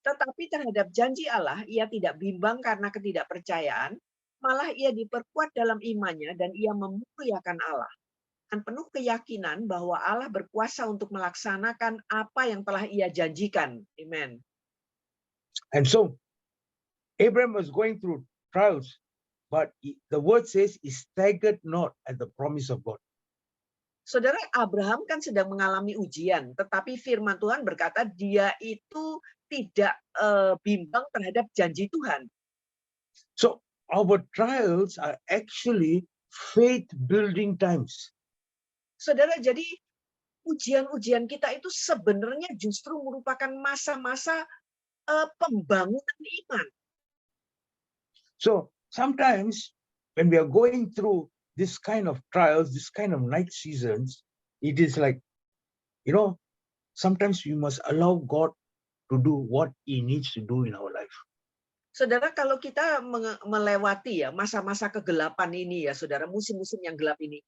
Tetapi terhadap janji Allah, ia tidak bimbang karena ketidakpercayaan, malah ia diperkuat dalam imannya dan ia memuliakan Allah. Dan penuh keyakinan bahwa Allah berkuasa untuk melaksanakan apa yang telah ia janjikan. Amen.
And so Abraham was going through trials, but the word says he staggered not at the promise of God.
Saudara, Abraham kan sedang mengalami ujian, tetapi firman Tuhan berkata dia itu tidak bimbang terhadap janji Tuhan.
So our trials are actually faith building times.
Saudara, jadi ujian-ujian kita itu sebenarnya justru merupakan masa-masa pembangunan iman.
So sometimes when we are going through this kind of trials, this kind of night seasons, it is like, sometimes we must allow God to do what He needs to do in our life.
Saudara, kalau kita melewati ya masa-masa kegelapan ini ya, saudara, musim-musim yang gelap ini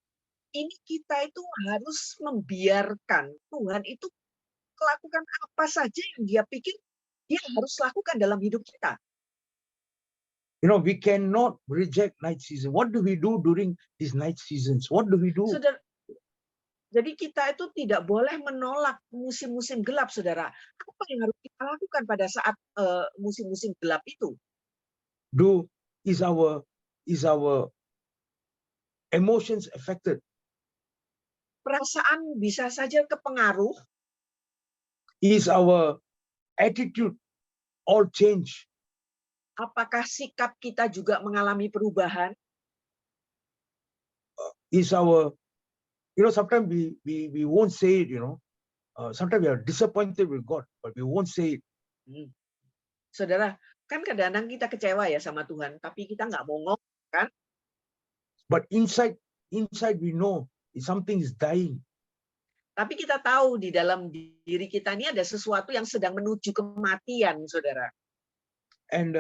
kita itu harus membiarkan Tuhan itu melakukan apa saja yang Dia pikir Dia harus lakukan dalam hidup kita.
We cannot reject night season. What do we do during these night seasons? What do we do?
Saudara, jadi kita itu tidak boleh menolak musim-musim gelap, saudara. Apa yang harus kita lakukan pada saat musim-musim gelap itu?
Is our emotions affected?
Perasaan bisa saja kepengaruh.
Is our attitude all change?
Apakah sikap kita juga mengalami perubahan?
Is our, sometimes we won't say it, sometimes we are disappointed with God, but we won't say it.
Saudara, kan kadang-kadang kita kecewa ya sama Tuhan, tapi kita nggak mau ngomong, kan?
But inside we know something is dying.
Tapi kita tahu di dalam diri kita ini ada sesuatu yang sedang menuju kematian, saudara.
And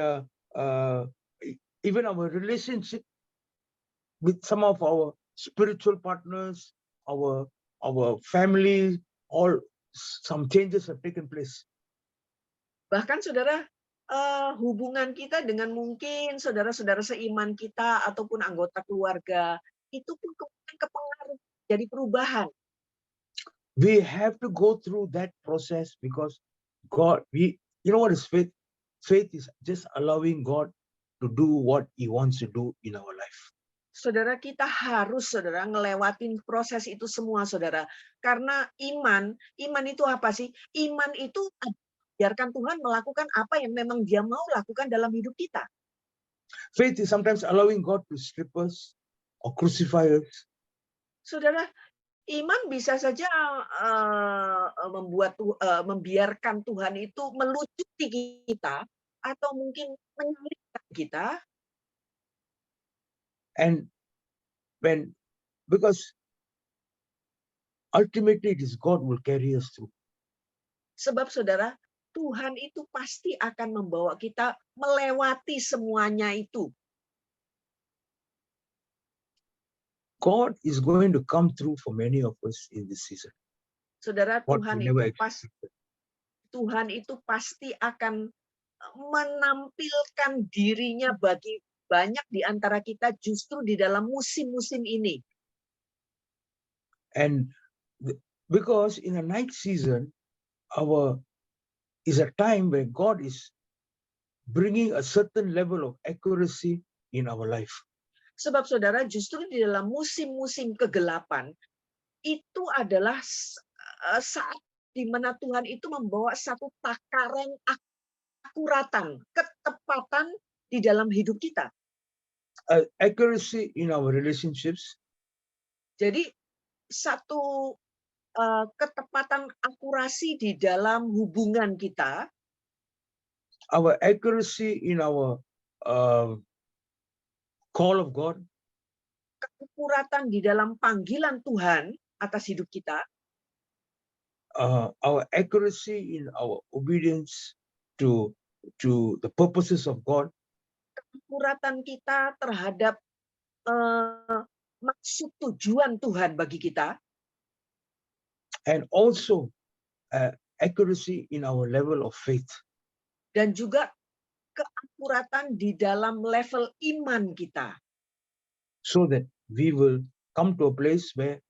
even our relationship with some of our spiritual partners, our family, some changes have taken place.
Bahkan saudara, hubungan kita dengan mungkin saudara-saudara seiman kita ataupun anggota keluarga itu pun kemudian kepengaruh jadi perubahan.
We have to go through that process because God, you know what is faith? Faith is just allowing God to do what He wants to do in our life.
Saudara, kita harus, saudara, ngelewatin proses itu semua, saudara. Karena iman itu apa sih? Iman itu biarkan Tuhan melakukan apa yang memang Dia mau lakukan dalam hidup kita.
Faith is sometimes allowing God to strip us or crucify us.
Saudara, iman bisa saja membiarkan Tuhan itu melucuti kita atau mungkin menyulitkan kita.
And because ultimately it is God will carry us through.
Sebab saudara, Tuhan itu pasti akan membawa kita melewati semuanya itu.
God is going to come through for many of us in this season.
Saudara,
What we never expected.
Tuhan itu pasti akan menampilkan dirinya bagi banyak di antara kita justru di dalam musim-musim ini.
And because in a night season, is a time where God is bringing a certain level of accuracy in our life.
Sebab saudara, justru di dalam musim-musim kegelapan, itu adalah saat di mana Tuhan itu membawa satu takaran akuratan, ketepatan di dalam hidup kita.
Accuracy in our relationships.
Jadi satu ketepatan akurasi di dalam hubungan kita.
Our accuracy in our call of God.
Keakuratan di dalam panggilan Tuhan atas hidup kita.
Our accuracy in our obedience to the purposes of God.
Keakuratan kita terhadap maksud tujuan Tuhan bagi kita.
And also accuracy in our level of faith.
Dan juga keakuratan di dalam level iman kita.
So that we will come to a place where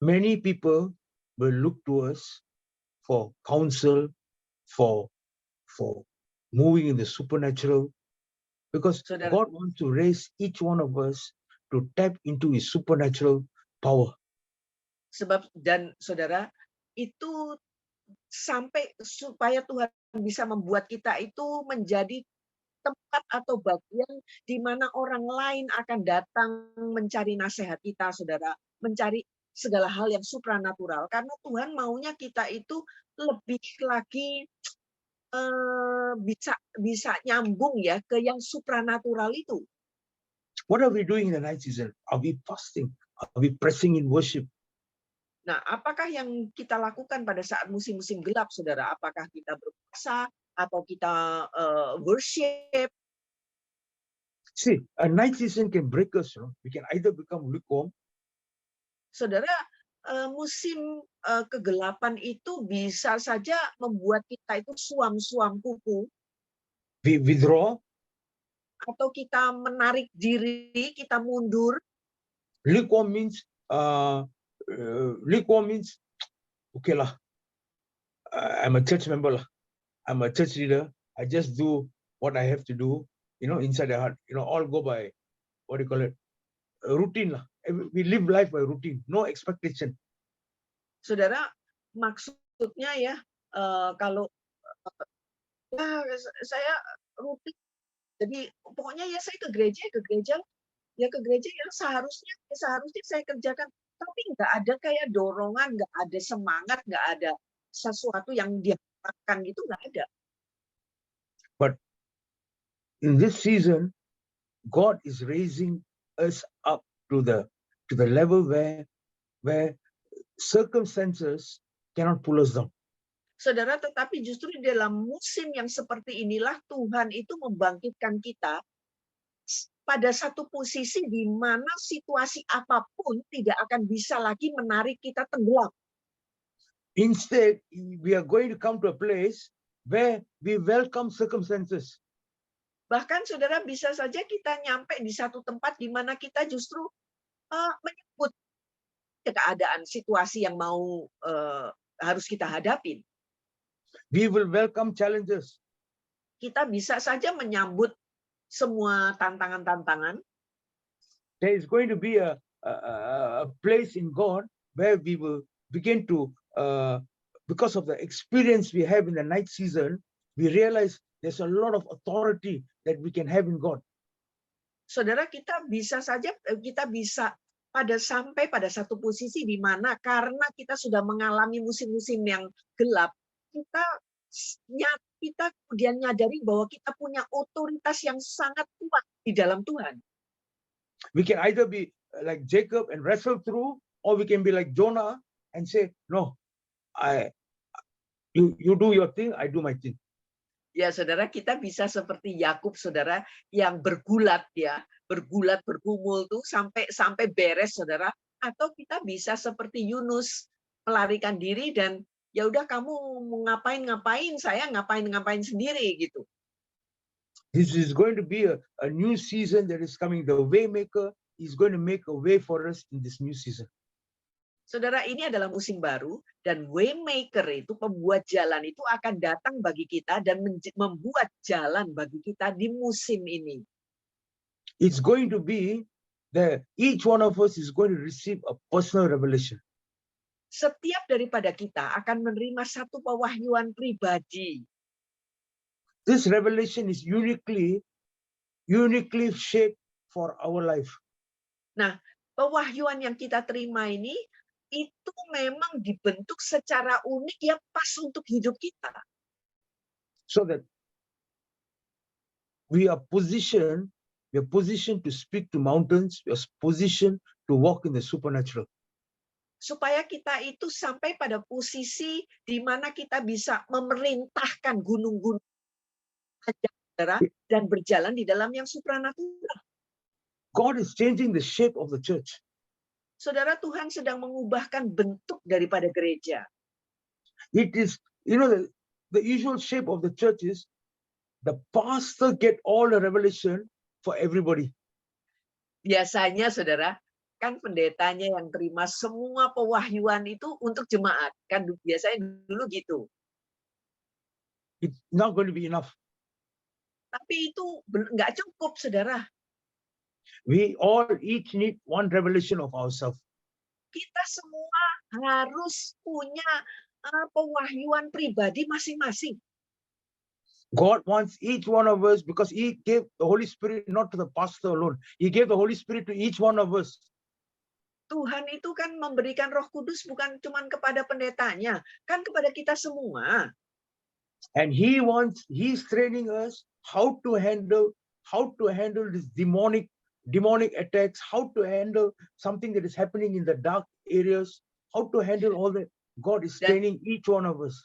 many people will look to us for counsel, for moving in the supernatural, because
Saudara,
God wants to raise each one of us to tap into His supernatural power.
Sebab dan saudara, itu sampai supaya Tuhan bisa membuat kita itu menjadi tempat atau bagian di mana orang lain akan datang mencari nasihat kita, saudara, mencari segala hal yang supranatural. Karena Tuhan maunya kita itu lebih lagi bisa nyambung ya ke yang supranatural itu.
What are we doing in the night season? Are we fasting? Are we pressing in worship?
Nah, apakah yang kita lakukan pada saat musim-musim gelap, saudara? Apakah kita berpuasa atau kita worship?
See, a night season can break us. We can either become lukewarm.
Saudara, musim kegelapan itu bisa saja membuat kita itu suam-suam kuku.
We withdraw.
Atau kita menarik diri, kita mundur.
Lukewarm means okay lah, I'm a church member lah, I'm a church leader, I just do what I have to do, inside the heart, all go by, what do you call it, routine lah. We live life by routine, no expectation.
Saudara, maksudnya ya, kalau saya rutin, jadi pokoknya ya saya ke gereja yang seharusnya saya kerjakan, tapi nggak ada kayak dorongan, nggak ada semangat, nggak ada sesuatu yang diharapkan gitu, nggak ada.
But in this season, God is raising us up to the level where circumstances cannot pull us down.
Saudara, tetapi justru di dalam musim yang seperti inilah Tuhan itu membangkitkan kita pada satu posisi di mana situasi apapun tidak akan bisa lagi menarik kita tenggelam.
Instead, we are going to come to a place where we welcome circumstances.
Bahkan saudara, bisa saja kita nyampe di satu tempat di mana kita justru menyebut keadaan situasi yang mau harus kita hadapin.
We will welcome challenges.
Kita bisa saja menyambut semua tantangan-tantangan.
There is going to be a place in God where we will begin to, because of the experience we have in the night season, we realize there's a lot of authority that we can have in God.
Saudara, kita bisa sampai pada satu posisi di mana karena kita sudah mengalami musim-musim yang gelap, kita kemudian nyadari bahwa kita punya otoritas yang sangat kuat di dalam Tuhan.
We can either be like Jacob and wrestle through, or we can be like Jonah and say, no, you do your thing, I do my thing.
Ya, saudara, kita bisa seperti Yakub, saudara, yang bergulat bergumul tuh sampai beres, saudara. Atau kita bisa seperti Yunus melarikan diri dan ya udah kamu mau ngapain, saya ngapain sendiri gitu.
This is going to be a new season that is coming. The Waymaker is going to make a way for us in this new season.
Saudara, ini adalah musim baru dan Waymaker itu pembuat jalan itu akan datang bagi kita dan membuat jalan bagi kita di musim ini.
It's going to be that each one of us is going to receive a personal revelation.
Setiap daripada kita akan menerima satu pewahyuan pribadi.
This revelation is uniquely shaped for our life.
Nah, pewahyuan yang kita terima ini itu memang dibentuk secara unik yang pas untuk hidup kita.
So that we are positioned to speak to mountains, we are positioned to walk in the supernatural.
Supaya kita itu sampai pada posisi di mana kita bisa memerintahkan gunung-gunung dan berjalan di dalam yang supranatural.
God is changing the shape of the church.
Saudara, Tuhan sedang mengubahkan bentuk daripada gereja.
It is, the usual shape of the church is the pastor get all the revelation for everybody.
Biasanya, saudara, kan pendetanya yang terima semua pewahyuan itu untuk jemaat. Kan biasanya dulu gitu.
It's not going to be enough.
Tapi itu nggak cukup, saudara.
We all each need one revelation of ourselves.
Kita semua harus punya pewahyuan pribadi masing-masing.
God wants each one of us, because He gave the Holy Spirit not to the pastor alone. He gave the Holy Spirit to each one of us.
Tuhan itu kan memberikan Roh Kudus bukan cuma kepada pendetanya, kan kepada kita semua.
And He's training us how to handle this demonic attacks, how to handle something that is happening in the dark areas, how to handle all that. God is training each one of us.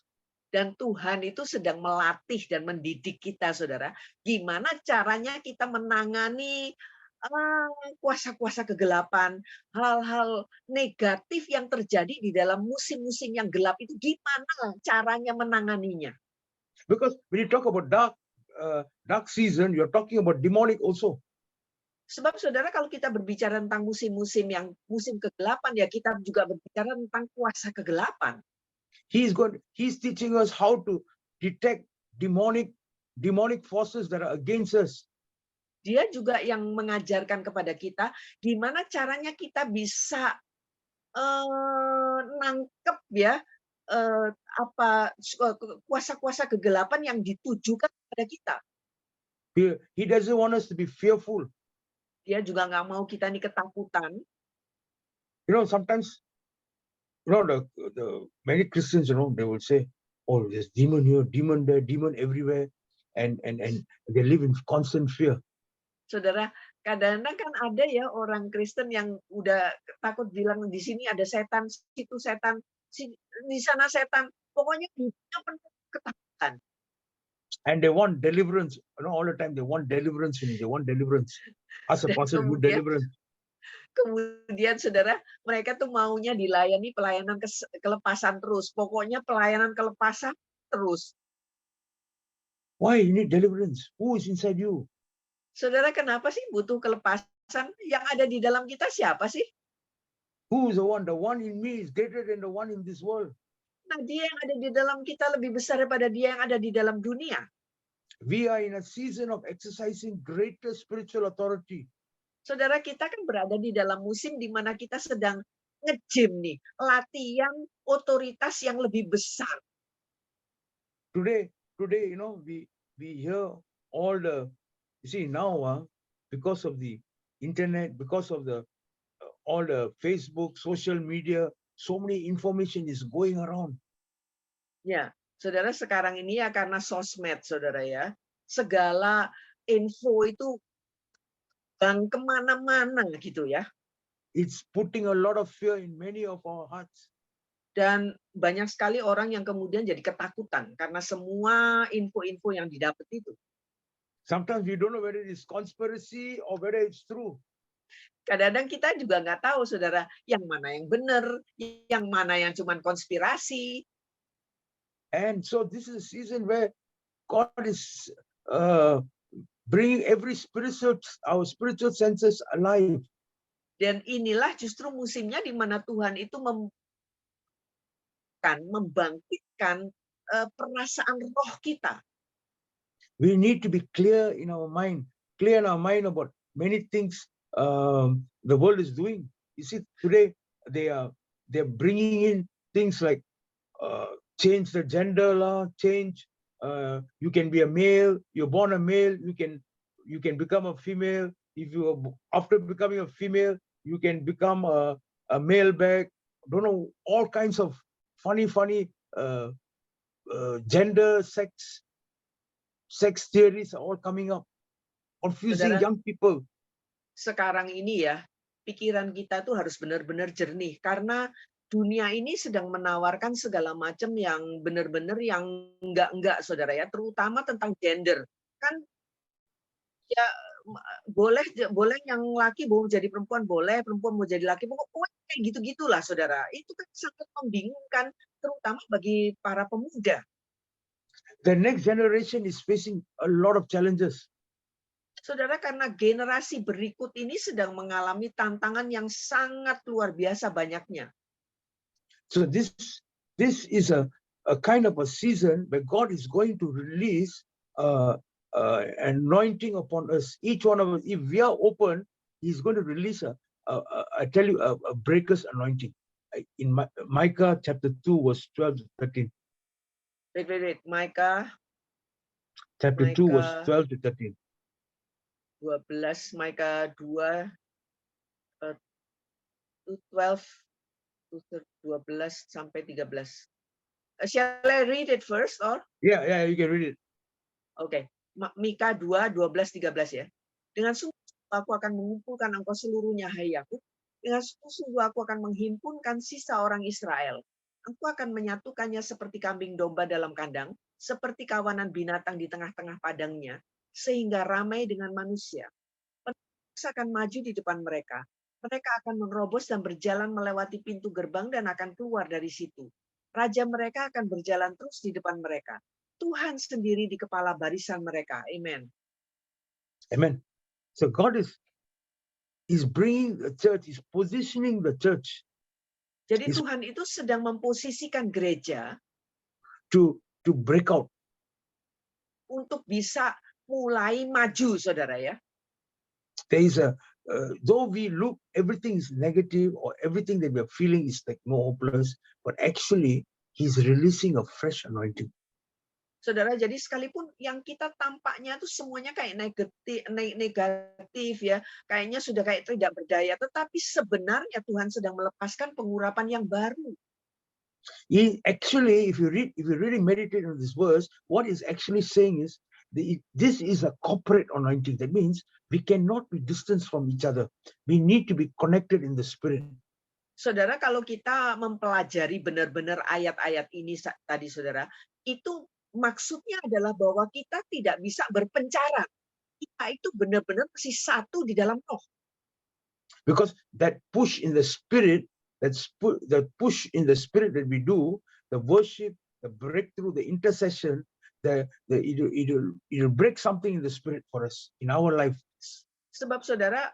Dan Tuhan itu sedang melatih dan mendidik kita, saudara. Gimana caranya kita menangani kuasa-kuasa kegelapan, hal-hal negatif yang terjadi di dalam musim-musim yang gelap itu, gimana caranya menanganinya.
Because when you talk about dark season, you're talking about demonic also.
Sebab saudara, kalau kita berbicara tentang musim kegelapan, ya kita juga berbicara tentang kuasa kegelapan.
He's teaching us how to detect demonic forces that are against us.
Dia juga yang mengajarkan kepada kita gimana caranya kita bisa nangkep ya kuasa-kuasa kegelapan yang ditujukan kepada kita.
He doesn't want us to be fearful.
Dia juga nggak mau kita ini ketakutan.
Sometimes the many Christians, they will say, oh, there's demon here, demon there, demon everywhere, and they live in constant fear.
Saudara, kadang-kadang kan ada ya orang Kristen yang udah takut bilang di sini ada setan, situ setan, di sana setan. Pokoknya hidupnya penuh ketakutan.
And they want deliverance. All the time they want deliverance. They want deliverance. As a pastor, you deliverance.
Kemudian saudara, mereka tuh maunya dilayani pelayanan kelepasan terus. Pokoknya pelayanan kelepasan terus.
Why you need deliverance? Who is inside you?
Saudara, kenapa sih butuh kelepasan? Yang ada di dalam kita siapa sih?
Who is the one? The one in me is greater than the one in this world.
Nah, dia yang ada di dalam kita lebih besar daripada dia yang ada di dalam dunia.
We are in a season of exercising greater spiritual authority.
Saudara, kita kan berada di dalam musim di mana kita sedang nge-gym nih, latihan otoritas yang lebih besar.
Today, we hear all the, you see now, because of the internet, because of the all the Facebook, social media, so many information is going around.
Ya, saudara, sekarang ini ya karena sosmed, saudara ya, segala info itu bang kemana-mana gitu ya.
It's putting a lot of fear in many of our hearts.
Dan banyak sekali orang yang kemudian jadi ketakutan karena semua info-info yang didapat itu.
Sometimes we don't know whether it is conspiracy or whether it's true.
Kadang-kadang kita juga nggak tahu, saudara, yang mana yang benar, yang mana yang cuma konspirasi.
And so this is a season where God is bringing our spiritual senses alive.
Dan inilah justru musimnya di mana Tuhan itu membangkitkan perasaan roh kita.
We need to be clear in our mind about many things the world is doing. You see, today they're bringing in things like change the gender law, change. You can be a male. You're born a male. You can become a female. If you are, after becoming a female, you can become a male back. Don't know, all kinds of funny gender, sex theories are all coming up, confusing
Saudara,
young people.
Sekarang ini ya, pikiran kita tuh harus benar-benar jernih karena dunia ini sedang menawarkan segala macam yang benar-benar yang enggak, saudara ya, terutama tentang gender. Kan ya boleh yang laki mau jadi perempuan boleh, perempuan mau jadi laki, pokoknya kayak gitu-gitulah, saudara. Itu kan sangat membingungkan, terutama bagi para pemuda.
The next generation is facing a lot of challenges.
Saudara, karena generasi berikut ini sedang mengalami tantangan yang sangat luar biasa banyaknya.
So this is a kind of a season where God is going to release anointing upon us. Each one of us, if we are open, He's going to release a breaker's anointing. In Micah chapter 2, verse 12 to 13.
Wait. Micah
chapter 2, verse 12 to 13.
12, Micah 2, 12 sampai 13. Shall I read it first or?
Yeah, you can read it.
Oke. Mika 2, 12, 13 ya. Dengan sungguh aku akan mengumpulkan engkau seluruhnya, hai Yakub. Dengan sungguh aku akan menghimpunkan sisa orang Israel. Engkau akan menyatukannya seperti kambing domba dalam kandang, seperti kawanan binatang di tengah-tengah padangnya, sehingga ramai dengan manusia. Penakluk akan maju di depan mereka. Mereka akan menerobos dan berjalan melewati pintu gerbang dan akan keluar dari situ. Raja mereka akan berjalan terus di depan mereka. Tuhan sendiri di kepala barisan mereka. Amen.
Amen. So God is bringing the church, is positioning the church.
Jadi Tuhan itu sedang memposisikan gereja
to break out,
untuk bisa mulai maju, saudara ya.
There is though we look, everything is negative or everything that we are feeling is like no hopeless, but actually He's releasing a fresh anointing.
Saudara, jadi sekalipun yang kita tampaknya tuh semuanya kayak negatif ya, kayaknya sudah kayak tidak berdaya, tetapi sebenarnya Tuhan sedang melepaskan pengurapan yang baru.
Actually, if you really meditate on this verse, what is actually saying is this is a corporate anointing. That means we cannot be distanced from each other. We need to be connected in the spirit.
Saudara, kalau kita mempelajari benar-benar ayat-ayat ini tadi, saudara, itu maksudnya adalah bahwa kita tidak bisa berpencaran. Kita itu benar-benar masih satu di dalam roh.
Because that push in the spirit, that push in the spirit that we do, the worship, the breakthrough, the intercession, it'll break something in the spirit for us in our life.
Sebab saudara,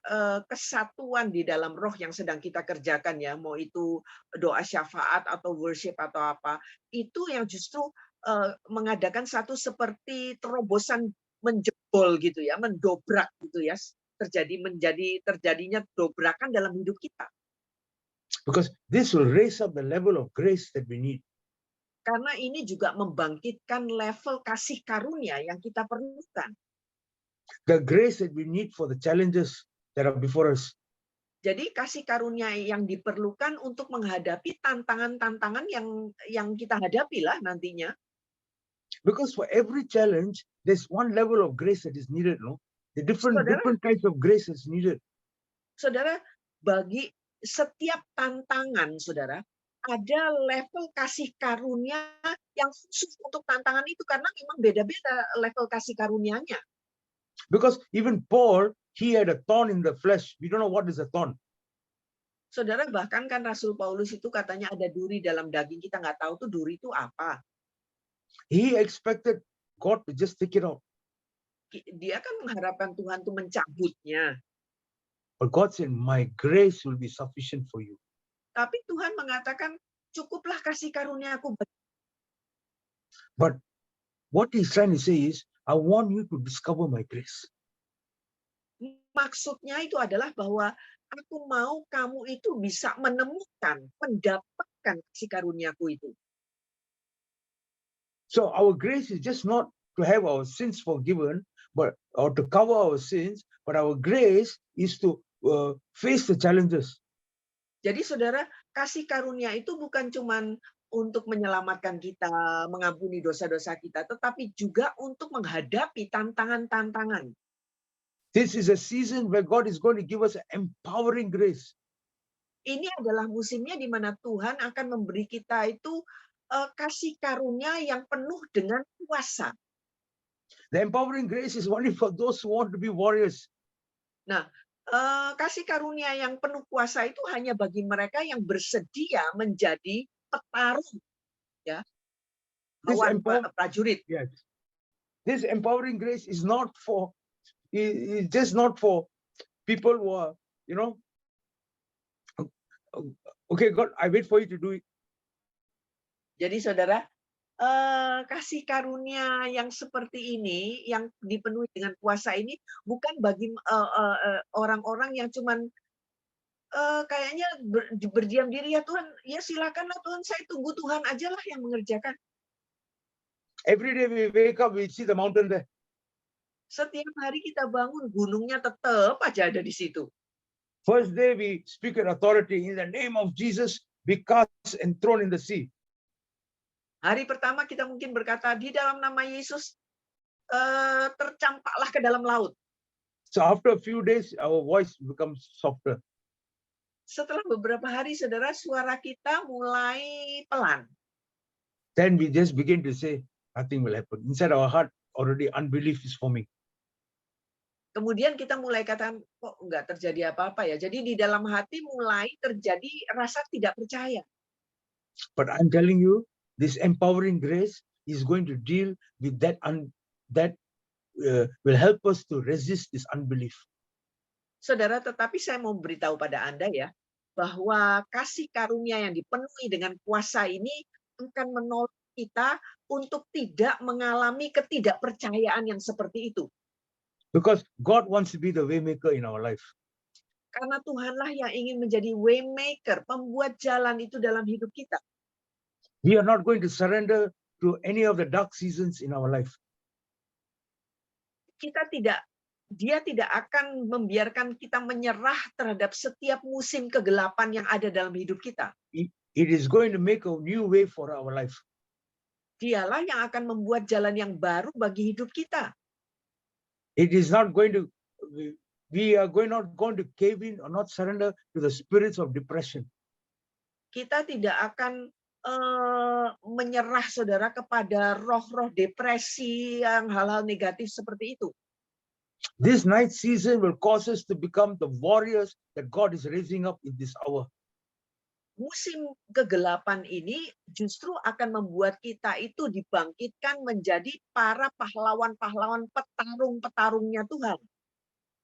kesatuan di dalam roh yang sedang kita kerjakan ya, mau itu doa syafaat atau worship atau apa, itu yang justru, mengadakan satu seperti terobosan menjebol gitu ya, mendobrak gitu ya, terjadinya dobrakan dalam hidup kita.
Because this will raise up the level of grace that we need.
Karena ini juga membangkitkan level kasih karunia yang kita perlukan.
The grace that we need for the challenges that are before us.
Jadi kasih karunia yang diperlukan untuk menghadapi tantangan-tantangan yang kita hadapi lah nantinya.
Because for every challenge, there's one level of grace that is needed, no? The different
Saudara,
kinds of grace is needed.
saudara, bagi setiap tantangan, saudara, ada level kasih karunia yang khusus untuk tantangan itu karena memang beda-beda level kasih karunianya.
Because even Paul, he had a thorn in the flesh. We don't know what is a thorn.
Saudara, bahkan kan Rasul Paulus itu katanya ada duri dalam daging, kita nggak tahu tuh duri itu apa.
He expected God to just take it out.
Dia kan mengharapkan Tuhan tuh mencabutnya.
But God said, my grace will be sufficient for you.
Tapi Tuhan mengatakan, cukuplah kasih karuniaku.
But what he's trying to say is, I want you to discover my grace.
Maksudnya itu adalah bahwa aku mau kamu itu bisa menemukan, mendapatkan kasih karuniaku itu.
So our grace is just not to have our sins forgiven, or to cover our sins, but our grace is to face the challenges.
Jadi saudara, kasih karunia itu bukan cuman untuk menyelamatkan kita, mengampuni dosa-dosa kita, tetapi juga untuk menghadapi tantangan-tantangan.
This is a season where God is going to give us empowering grace.
Ini adalah musimnya di mana Tuhan akan memberi kita itu kasih karunia yang penuh dengan kuasa.
The empowering grace is only for those who want to be warriors.
Nah, kasih karunia yang penuh kuasa itu hanya bagi mereka yang bersedia menjadi petarung, ya, lawan prajurit.
Yes. This empowering grace is not for, is just not for people who are, okay, God, I wait for you to do it.
Jadi saudara, kasih karunia yang seperti ini, yang dipenuhi dengan kuasa ini, bukan bagi orang-orang yang cuman kayaknya berdiam diri, ya Tuhan, ya silakanlah Tuhan, saya tunggu Tuhan aja lah yang mengerjakan.
Every day we wake up, we see the mountain there.
Setiap hari kita bangun, gunungnya tetap aja ada di situ.
First day we speak in authority, in the name of Jesus, be cast and thrown in the sea.
Hari pertama kita mungkin berkata, di dalam nama Yesus, tercampaklah ke dalam laut.
So after a few days, our voice becomes softer.
Setelah beberapa hari, saudara, suara kita mulai pelan.
Then we just begin to say, nothing will happen. Inside our heart, already unbelief is forming.
Kemudian kita mulai katakan, kok nggak terjadi apa-apa ya. Jadi di dalam hati mulai terjadi rasa tidak percaya.
But I'm telling you, this empowering grace is going to deal with that will help us to resist this unbelief.
Saudara, tetapi saya mau beritahu pada Anda ya, bahwa kasih karunia yang dipenuhi dengan kuasa ini akan menolong kita untuk tidak mengalami ketidakpercayaan yang seperti itu.
Because God wants to be the way maker in our life.
Karena Tuhanlah yang ingin menjadi way maker, pembuat jalan itu dalam hidup kita.
We are not going to surrender to any of the dark seasons in our life.
Dia tidak akan membiarkan kita menyerah terhadap setiap musim kegelapan yang ada dalam hidup kita.
It is going to make a new way for our life.
Dialah yang akan membuat jalan yang baru bagi hidup kita.
It is not going to, we are not going to cave in or not surrender to the spirits of depression.
Kita tidak akan menyerah, saudara, kepada roh-roh depresi yang hal-hal negatif seperti itu.
This night season will cause us to become the warriors that God is raising up in this hour.
Musim kegelapan ini justru akan membuat kita itu dibangkitkan menjadi para pahlawan-pahlawan petarung-petarungnya Tuhan.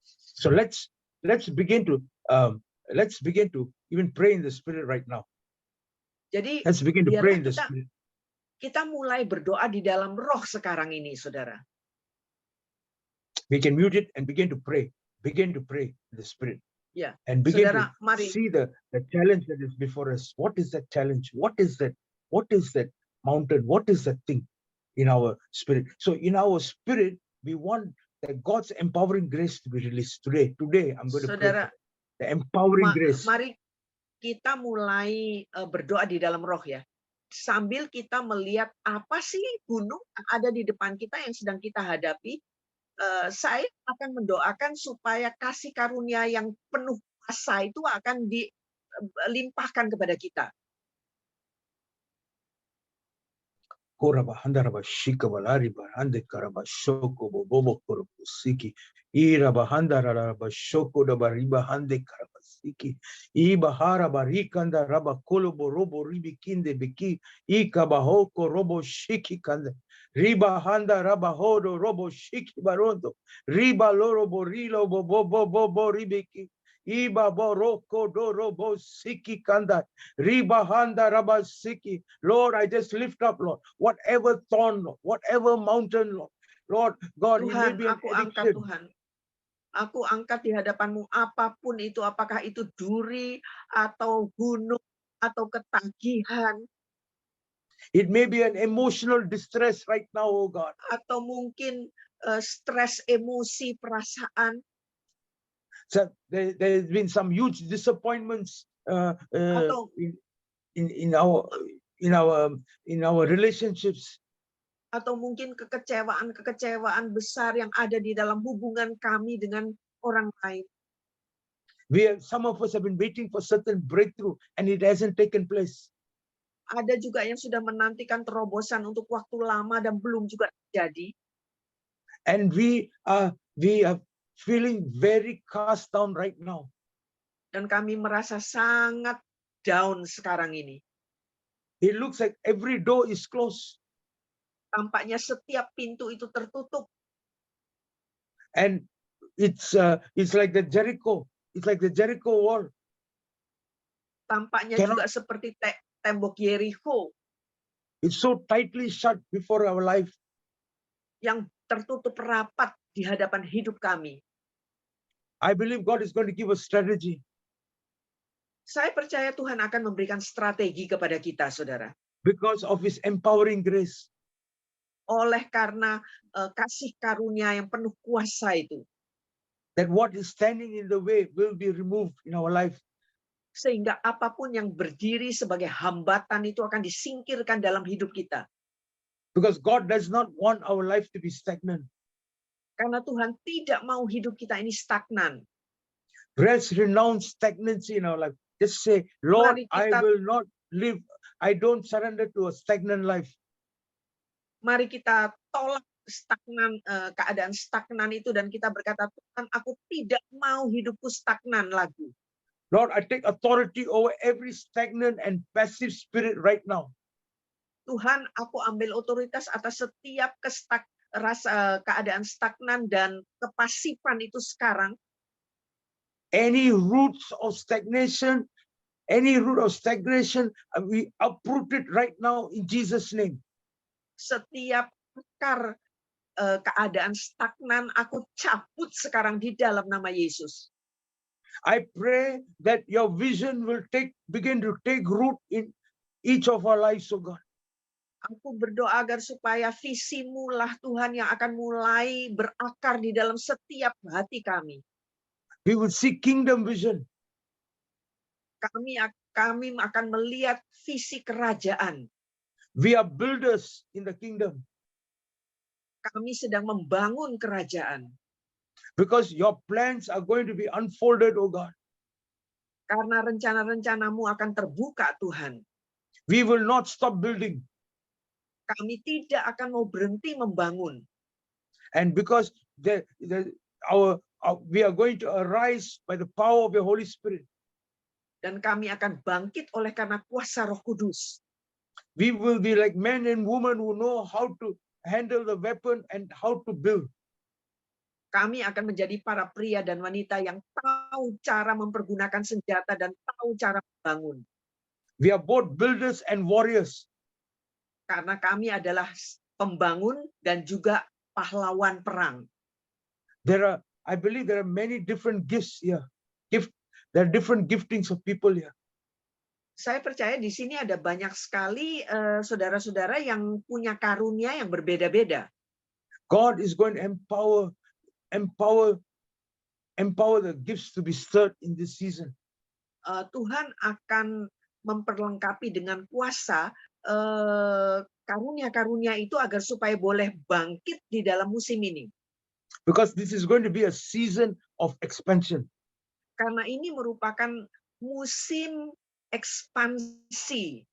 So let's begin to even pray in the Spirit right now.
Jadi
Let's begin to pray in the
biarlah
Spirit.
kita mulai berdoa di dalam roh sekarang ini, saudara.
We can mute it and begin to pray. Begin to pray in the Spirit.
Ya,
And begin
saudara,
to
mari.
see the challenge that is before us. What is that challenge? What is that? What is that mountain? What is that thing in our spirit? So in our spirit, we want that God's empowering grace to be released today. Today, I'm going to pray
Saudara,
for the empowering grace.
Mari kita mulai berdoa di dalam roh ya. Sambil kita melihat apa sih gunung yang ada di depan kita yang sedang kita hadapi, saya akan mendoakan supaya kasih karunia yang penuh kuasa itu akan dilimpahkan kepada kita.
Koraba handaraba shikabalariba hande karaba shoko bobo korobo siki iraba handaraba shoko dabariba hande karaba siki iba haraba rikanda raba kolobo robo ribi kinde beki ikabahoko robo shiki kanda riba handa raba hodo robo shiki barondo riba lorobo rilo bobo ribiki Iba boroko dorobo siki kanda riba handa raba siki. Lord, I just lift up, Lord, whatever thorn, whatever mountain, Lord God, it may
Tuhan,
be an
aku angkat
addiction.
Tuhan. Aku angkat di hadapan-Mu apapun itu, apakah itu duri atau gunung atau ketagihan.
It may be an emotional distress right now, oh God.
Atau mungkin stres emosi, perasaan.
So there's been some huge disappointments in our relationships.
Atau mungkin kekecewaan besar yang ada di dalam hubungan kami dengan orang lain.
Some of us have been waiting for certain breakthrough and it hasn't taken place.
Ada juga yang sudah menantikan terobosan untuk waktu lama dan belum juga terjadi.
And we are feeling very cast down right now.
Dan kami merasa sangat down sekarang ini.
It looks like every door is closed.
Tampaknya setiap pintu itu tertutup.
And it's like the Jericho. It's like the Jericho wall.
Tampaknya juga seperti tembok Jericho.
It's so tightly shut before our life.
Yang tertutup rapat di hadapan hidup kami.
I believe God is going to give us strategy.
Saya percaya Tuhan akan memberikan strategi kepada kita, saudara.
Because of His empowering grace.
Oleh karena kasih karunia yang penuh kuasa itu.
That what is standing in the way will be removed in our life.
Sehingga apapun yang berdiri sebagai hambatan itu akan disingkirkan dalam hidup kita.
Because God does not want our life to be stagnant.
Karena Tuhan tidak mau hidup kita ini stagnan.
Let's renounce stagnancy in our life. Just say, Lord, I will not live. I don't surrender to a stagnant life.
Mari kita tolak keadaan stagnan itu dan kita berkata, Tuhan, aku tidak mau hidupku stagnan lagi.
Lord, I take authority over every stagnant and passive spirit right now.
Tuhan, aku ambil otoritas atas setiap keadaan stagnan dan kepasifan itu sekarang.
Any roots of stagnation, we uproot it right now in Jesus' name.
Setiap akar keadaan stagnan aku cabut sekarang di dalam nama Yesus.
I pray that your vision will begin to take root in each of our lives, oh God.
Aku berdoa agar supaya visimu lah Tuhan yang akan mulai berakar di dalam setiap hati kami.
We will see kingdom vision.
Kami akan melihat visi kerajaan.
We are builders in the kingdom.
Kami sedang membangun kerajaan.
Because your plans are going to be unfolded, oh God.
Karena rencana-rencanamu akan terbuka, Tuhan.
We will not stop building.
Kami tidak akan mau berhenti membangun.
And because we are going to arise by the power of the Holy Spirit.
Dan kami akan bangkit oleh karena kuasa Roh Kudus.
We will be like men and women who know how to handle the weapon and how to build.
Kami akan menjadi para pria dan wanita yang tahu cara mempergunakan senjata dan tahu cara membangun.
We are both builders and warriors.
Karena kami adalah pembangun dan juga pahlawan perang.
I believe there are many different gifts here. There are different giftings of people here.
Saya percaya di sini ada banyak sekali saudara-saudara yang punya karunia yang berbeda-beda.
God is going to empower the gifts to be stirred in this season.
Tuhan akan memperlengkapi dengan kuasa karunia-karunia itu agar supaya boleh bangkit di dalam musim ini.
Because this is going to be a season of expansion.
Karena ini merupakan musim ekspansi.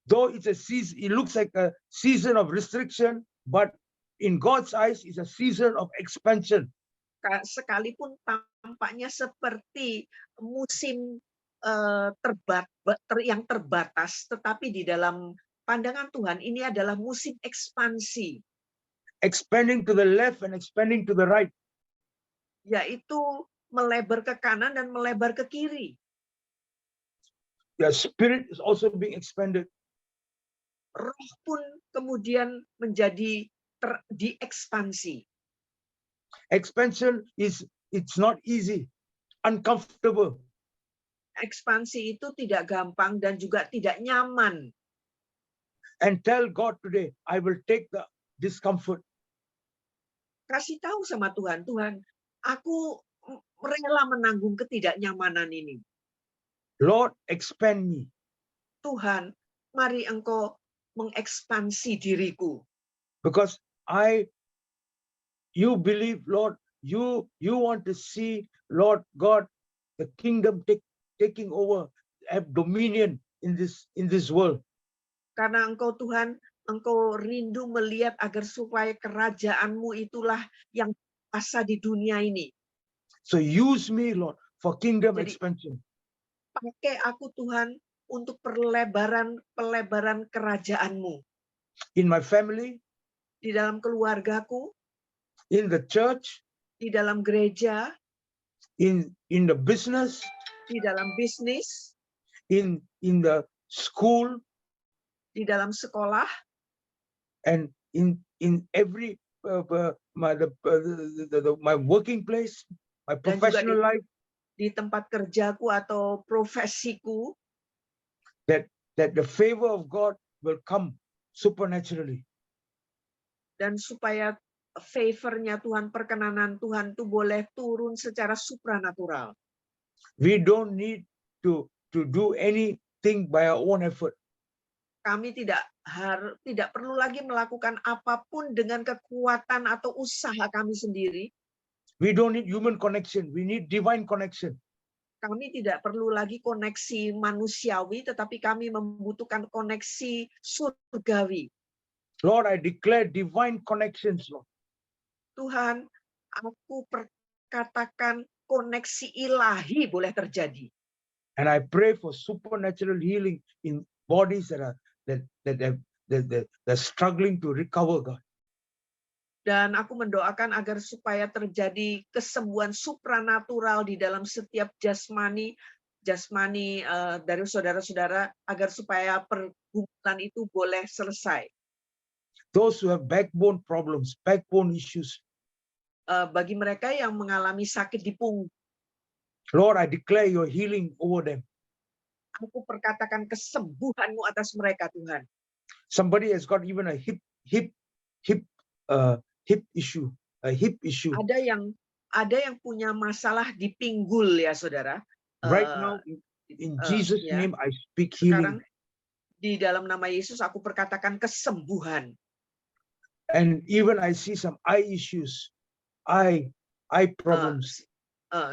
Though it's a season, it looks like a season of restriction, but in God's eyes, it's a season of expansion.
Sekalipun tampaknya seperti musim yang terbatas, tetapi di dalam pandangan Tuhan ini adalah musim ekspansi.
Expanding to the left and expanding to the right.
Yaitu melebar ke kanan dan melebar ke kiri.
Your spirit is also being expanded.
Roh pun kemudian menjadi diekspansi.
Expansion it's not easy, uncomfortable.
Ekspansi itu tidak gampang dan juga tidak nyaman.
And tell God today, I will take the discomfort.
Kasih tahu sama Tuhan, Tuhan, aku rela menanggung ketidaknyamanan ini.
Lord, expand me.
Tuhan, mari Engkau mengekspansi diriku.
Because you believe, Lord, you want to see, Lord God, the kingdom taking over, have dominion in this world.
Karena Engkau Tuhan, Engkau rindu melihat agar supaya kerajaan-Mu itulah yang kuasa di dunia ini.
So use me, Lord, for kingdom expansion.
Pakai aku Tuhan untuk pelebaran kerajaan-Mu.
In my family,
di dalam keluargaku,
in the church,
di dalam gereja,
in the business,
di dalam bisnis,
in the school,
di dalam sekolah,
and in every my working place, my professional life,
di tempat kerjaku atau profesiku,
that the favor of God will come supernaturally.
Dan supaya favor-nya Tuhan, perkenanan Tuhan itu boleh turun secara supranatural.
We don't need to do anything by our own effort.
Kami tidak perlu lagi melakukan apapun dengan kekuatan atau usaha kami sendiri.
We don't need human connection. We need divine connection.
Kami tidak perlu lagi koneksi manusiawi, tetapi kami membutuhkan koneksi surgawi.
Lord, I declare divine connections, Lord.
Tuhan, aku perkatakan koneksi ilahi boleh terjadi.
And I pray for supernatural healing in bodies that they're struggling to recover, God.
Dan aku mendoakan agar supaya terjadi kesembuhan supranatural di dalam setiap jasmani dari saudara-saudara, agar supaya pergumulan itu boleh selesai.
Those who have backbone problems, backbone issues.
Bagi mereka yang mengalami sakit di punggung,
Lord, I declare your healing over them.
Aku perkatakan kesembuhan-Mu atas mereka, Tuhan.
Somebody has got even a hip issue, a hip issue.
Ada yang punya masalah di pinggul ya, saudara.
Right now, in Jesus' name, I speak healing.
Sekarang di dalam nama Yesus aku perkatakan kesembuhan.
And even I see some eye issues, eye problems.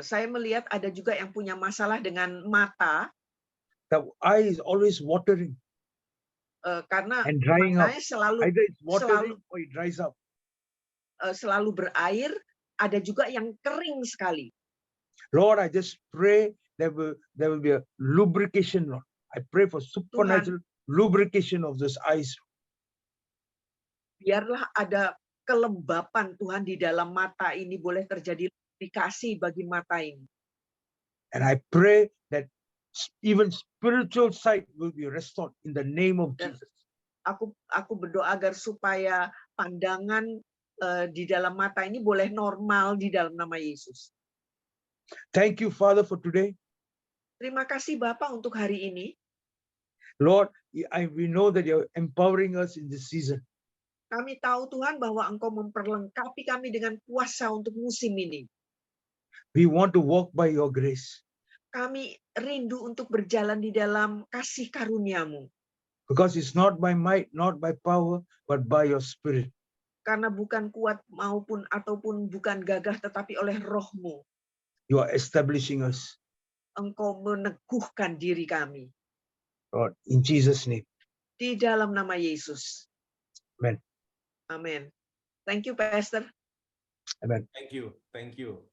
Saya melihat ada juga yang punya masalah dengan mata.
The eye is always watering
Karena
and drying up.
Selalu,
either it's watering or it dries up.
Selalu berair, ada juga yang kering sekali.
Lord, I just pray there will be a lubrication, Lord. I pray for supernatural lubrication of those eyes.
Biarlah ada kelembapan Tuhan di dalam mata ini boleh terjadi lubrifikasi bagi mata ini.
And I pray that even spiritual sight will be restored in the name of
Dan
Jesus.
Aku berdoa agar supaya pandangan di dalam mata ini boleh normal di dalam nama Yesus.
Thank you, Father, for today.
Terima kasih Bapak untuk hari ini.
Lord, we know that you're empowering us in this season.
Kami tahu Tuhan bahwa Engkau memperlengkapi kami dengan kuasa untuk musim ini.
We want to walk by your grace.
Kami rindu untuk berjalan di dalam kasih karunia-Mu.
Because it's not by might, not by power, but by your spirit.
Karena bukan kuat ataupun bukan gagah, tetapi oleh Roh-Mu.
You are establishing us.
Engkau meneguhkan diri kami.
Lord, in Jesus' name.
Di dalam nama Yesus.
Amen.
Amen. Thank you, Pastor.
Amen.
Thank you. Thank you.